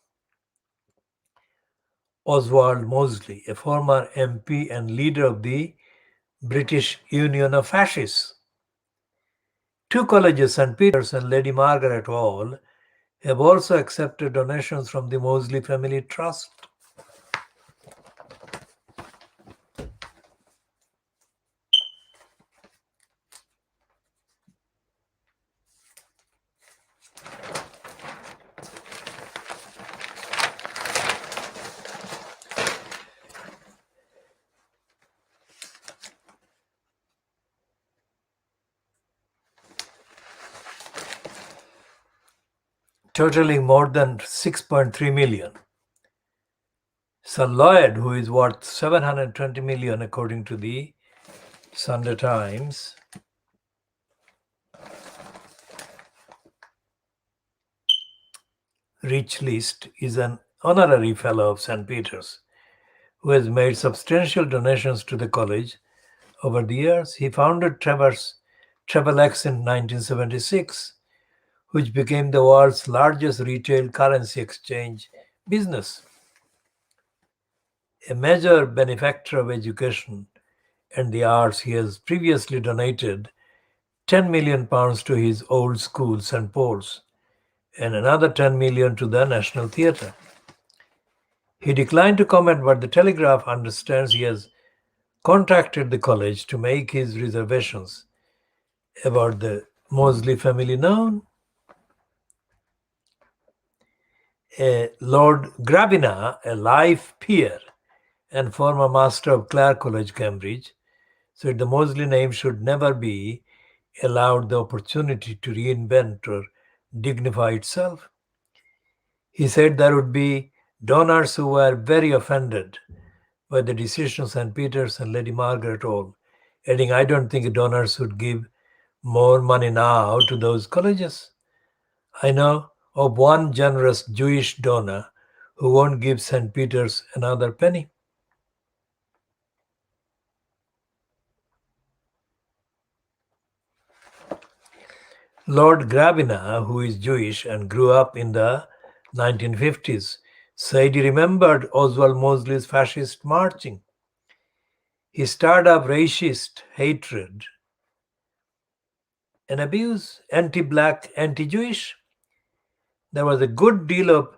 Oswald Mosley, a former MP and leader of the British Union of Fascists. Two colleges, St. Peter's and Lady Margaret Hall, have also accepted donations from the Mosley Family Trust. Totaling more than 6.3 million. Sir Lloyd, who is worth 720 million according to the Sunday Times, rich list, is an honorary fellow of St. Peter's who has made substantial donations to the college over the years. He founded Travelex in 1976, which became the world's largest retail currency exchange business. A major benefactor of education and the arts, he has previously donated £10 million to his old school, St. Paul's, and another £10 million to the National Theatre. He declined to comment, but the Telegraph understands he has contacted the college to make his reservations about the Mosley family known. Lord Grabina, a life peer and former master of Clare College, Cambridge, said the Mosley name should never be allowed the opportunity to reinvent or dignify itself. He said there would be donors who were very offended by the decision of St. Peter's and Lady Margaret Hall, adding, I don't think donors would give more money now to those colleges. I know of one generous Jewish donor who won't give St. Peter's another penny. Lord Gravina, who is Jewish and grew up in the 1950s, said he remembered Oswald Mosley's fascist marching. He stirred up racist hatred and abuse, anti-black, anti-Jewish. There was a good deal of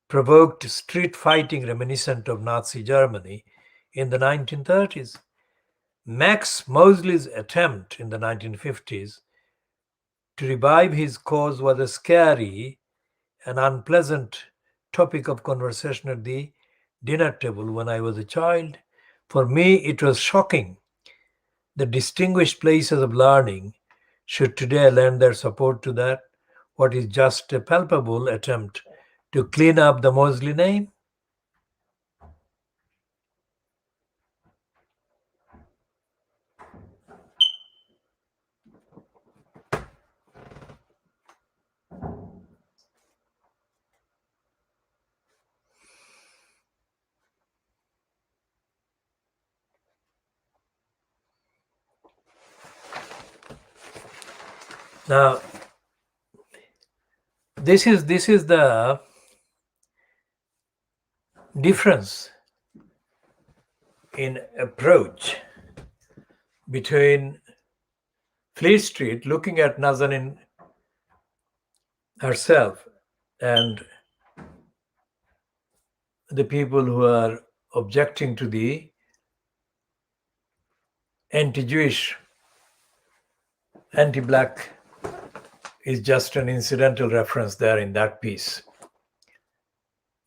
provoked street fighting reminiscent of Nazi Germany in the 1930s. Max Mosley's attempt in the 1950s to revive his cause was a scary and unpleasant topic of conversation at the dinner table when I was a child. For me, it was shocking. The distinguished places of learning should today lend their support to that, what is just a palpable attempt to clean up the Mosley name. Now, this is the difference in approach between Fleet Street looking at Nazanin herself and the people who are objecting to the anti-Jewish, anti-black is just an incidental reference there in that piece.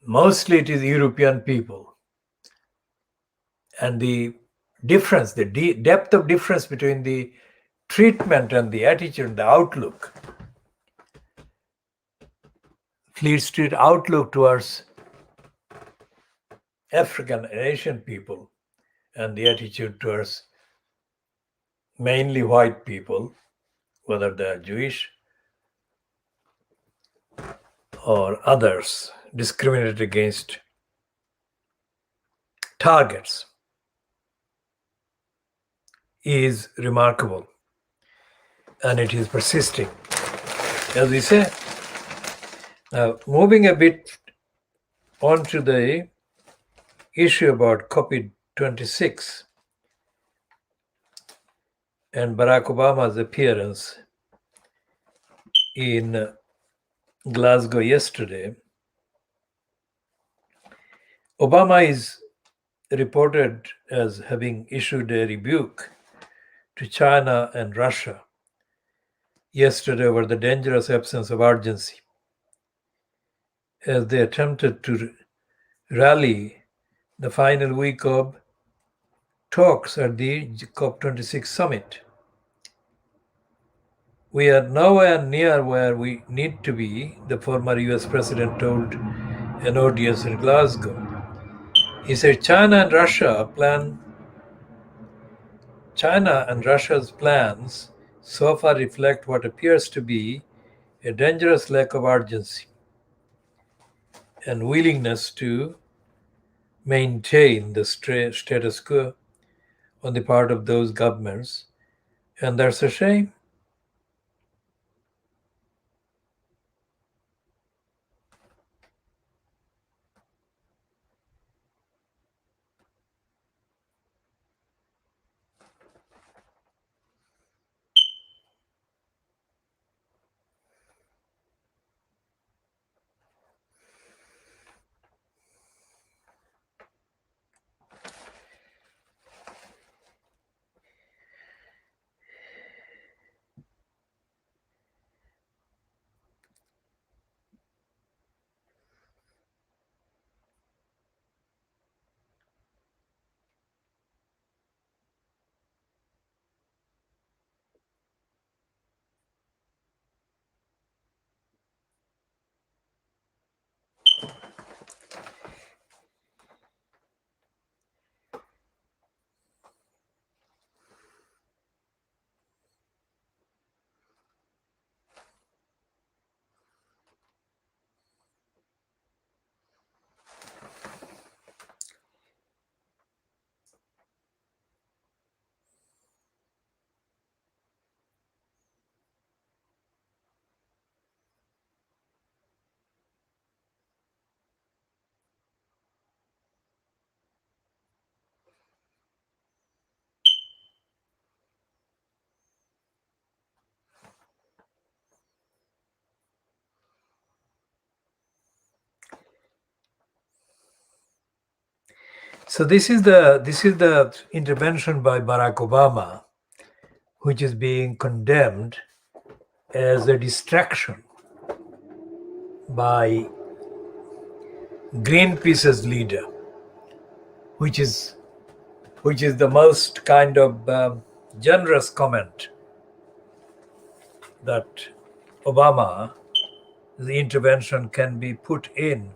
Mostly it is European people. And the difference, the depth of difference between the treatment and the attitude, the outlook, Fleet Street outlook towards African and Asian people and the attitude towards mainly white people, whether they are Jewish or others, discriminated against targets, is remarkable, and it is persisting, as we say. Now, moving a bit on to the issue about COP26 and Barack Obama's appearance in Glasgow yesterday. Obama is reported as having issued a rebuke to China and Russia yesterday over the dangerous absence of urgency as they attempted to rally the final week of talks at the COP26 summit. We are nowhere near where we need to be, the former US president told an audience in Glasgow. He said China and Russia's plans so far reflect what appears to be a dangerous lack of urgency and willingness to maintain the status quo on the part of those governments. And that's a shame. So this is the intervention by Barack Obama, which is being condemned as a distraction by Greenpeace's leader, which is the most kind of generous comment that Obama, the intervention can be put in.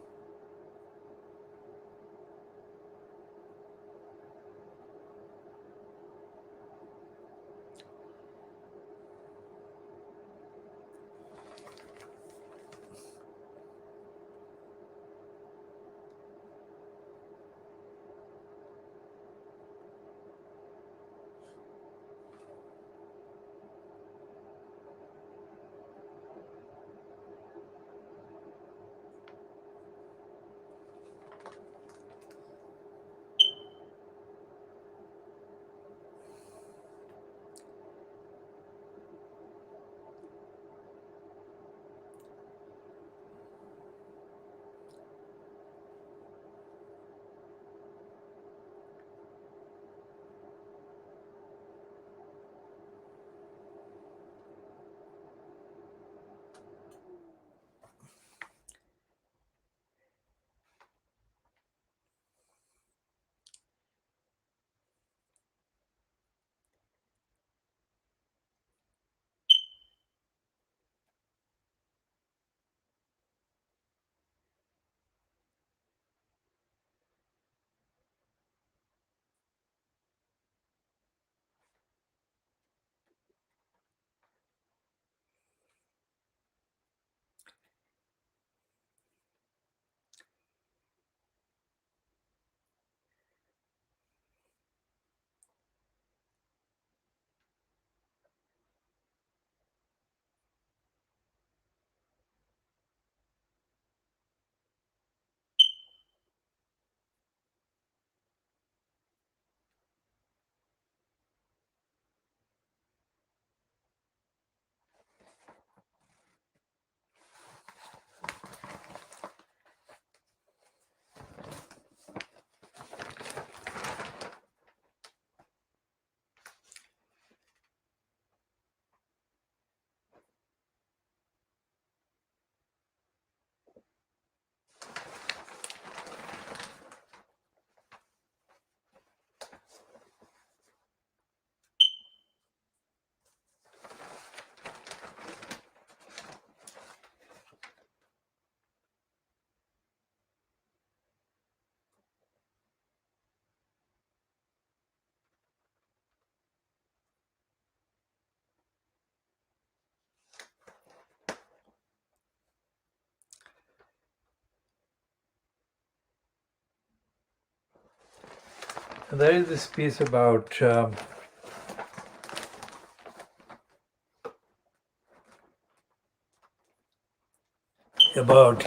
And there is this piece about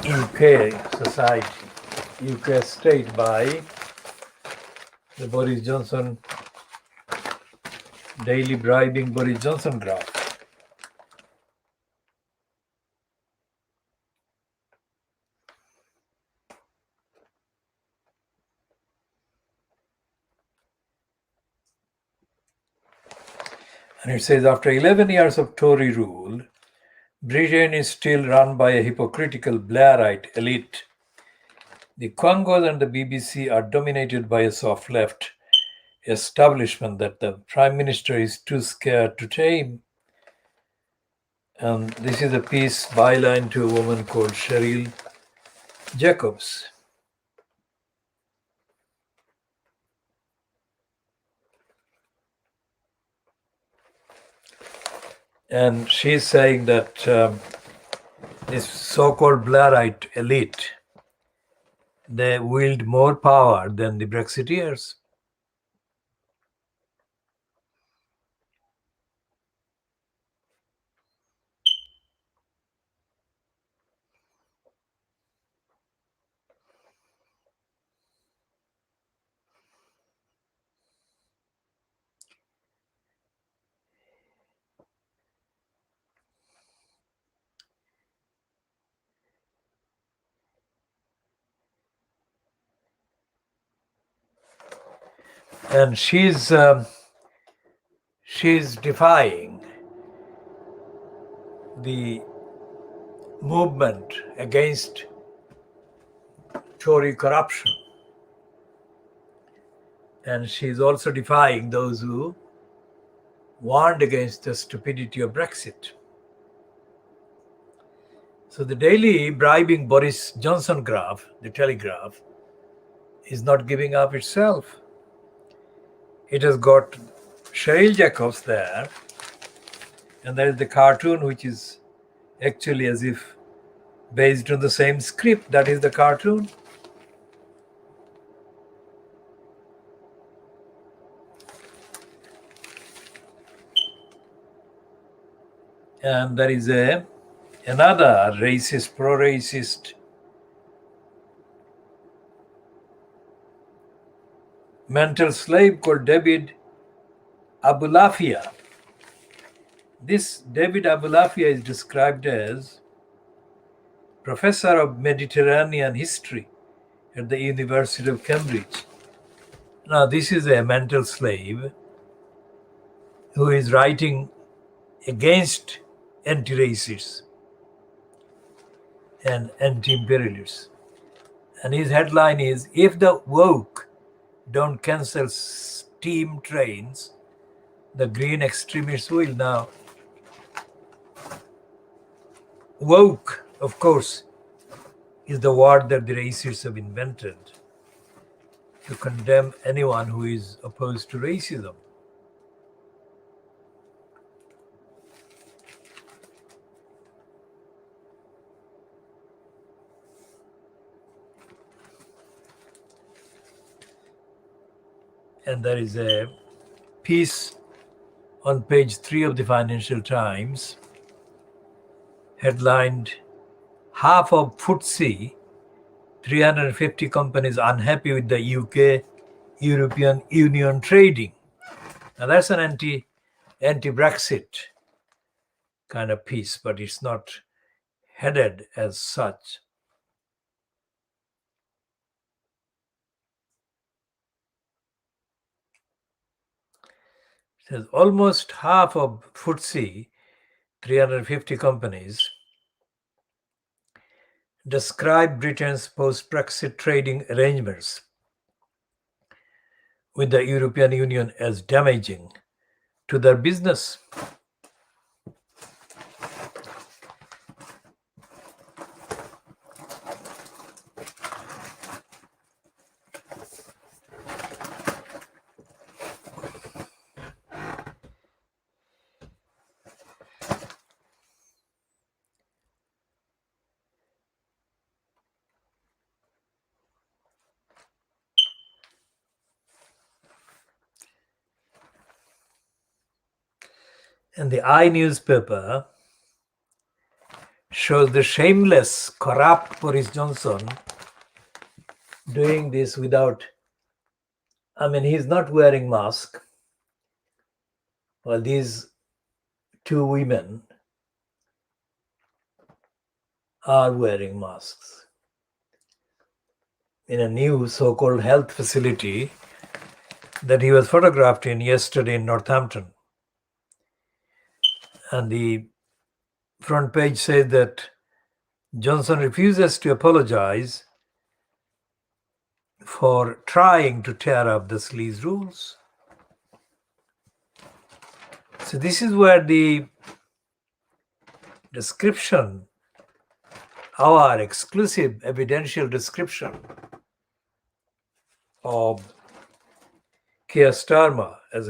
UK society, UK state by the Boris Johnson daily bribing Boris Johnson graph. And it says, after 11 years of Tory rule, Britain is still run by a hypocritical Blairite elite. The Quangos and the BBC are dominated by a soft left establishment that the Prime Minister is too scared to tame. And this is a piece byline to a woman called Cheryl Jacobs. And she's saying that this so-called Blairite elite, they wield more power than the Brexiteers. and she's defying the movement against Tory corruption, and she's also defying those who warned against the stupidity of Brexit. So the daily bribing Boris Johnson graph, the Telegraph, is not giving up itself. It has got Cheryl Jacobs there, and there is the cartoon, which is actually as if based on the same script. That is the cartoon. And there is another racist, pro-racist mental slave called David Abulafia. This David Abulafia is described as professor of Mediterranean history at the University of Cambridge. Now, this is a mental slave who is writing against anti-racists and anti-imperialists. And his headline is, "If the woke don't cancel steam trains, the green extremists will." Now, woke, of course, is the word that the racists have invented to condemn anyone who is opposed to racism. And there is a piece on page 3 of the Financial Times, headlined, "Half of FTSE 350 companies unhappy with the UK European Union trading." Now that's an anti-Brexit kind of piece, but it's not headed as such. It says almost half of FTSE 350 companies describe Britain's post-Brexit trading arrangements with the European Union as damaging to their business. And the I newspaper shows the shameless, corrupt Boris Johnson doing this without, he's not wearing mask. Well, these two women are wearing masks in a new so-called health facility that he was photographed in yesterday in Northampton. And the front page says that Johnson refuses to apologize for trying to tear up the sleaze rules. So this is where the description, our exclusive evidential description of Keir Starmer as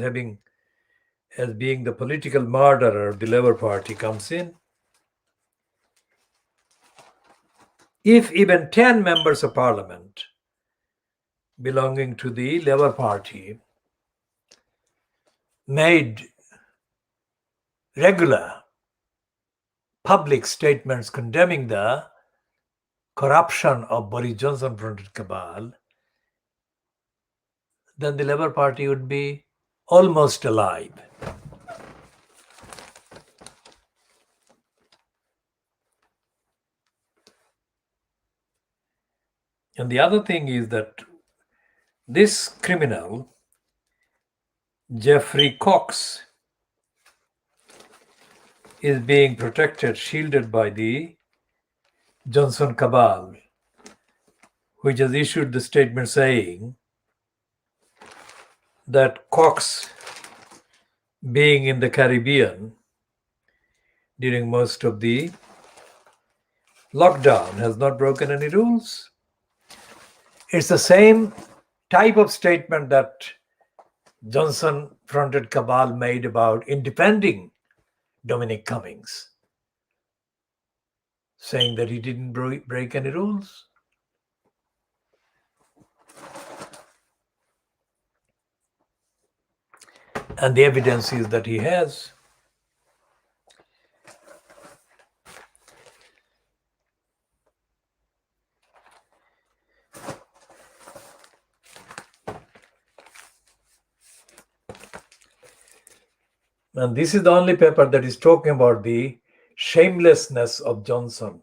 being the political murderer of the Labour Party comes in. If even 10 members of Parliament belonging to the Labour Party made regular public statements condemning the corruption of Boris Johnson-fronted cabal, then the Labour Party would be almost alive. And the other thing is that this criminal Jeffrey Cox is being protected, shielded by the Johnson cabal, which has issued the statement saying that Cox, being in the Caribbean during most of the lockdown, has not broken any rules. It's the same type of statement that Johnson-fronted cabal made about independing Dominic Cummings, saying that he didn't break any rules. And the evidence is that he has. And this is the only paper that is talking about the shamelessness of Johnson.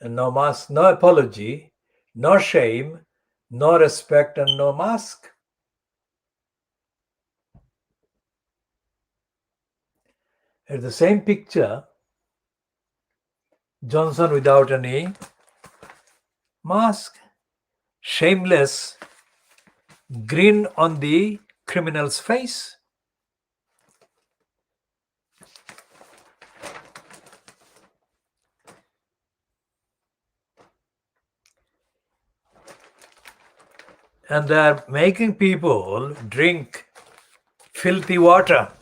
And no mask, no apology, no shame, no respect, and no mask. It's the same picture, Johnson without any mask, shameless, grin on the criminal's face. And they're making people drink filthy water.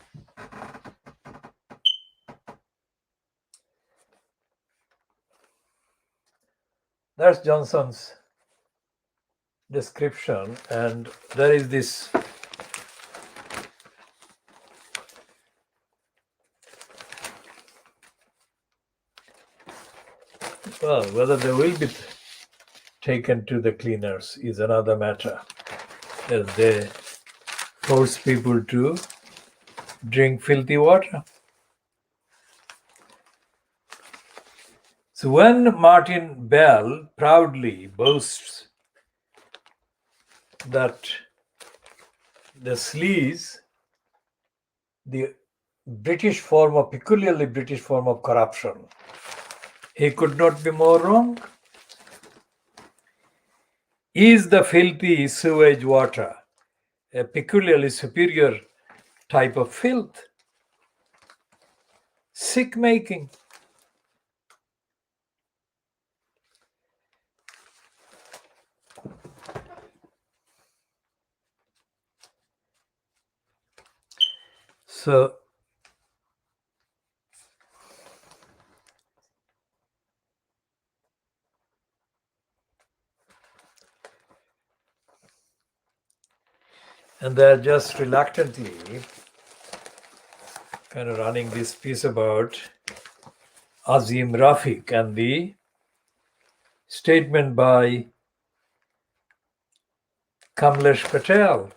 That's Johnson's description, and there is this well, whether they will be taken to the cleaners is another matter, as they force people to drink filthy water. So when Martin Bell proudly boasts that the sleaze, the British form of, peculiarly British form of corruption, he could not be more wrong. Is the filthy sewage water a peculiarly superior type of filth? Sick making. So and they're just reluctantly kind of running this piece about Azim Rafiq and the statement by Kamlesh Patel.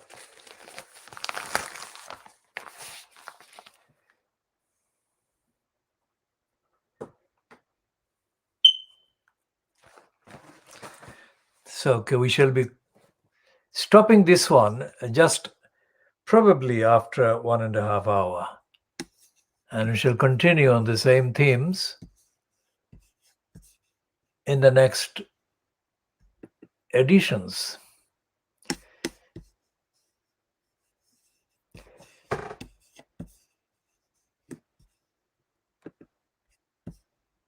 So okay, we shall be stopping this one just probably after 1.5 hours. And we shall continue on the same themes in the next editions.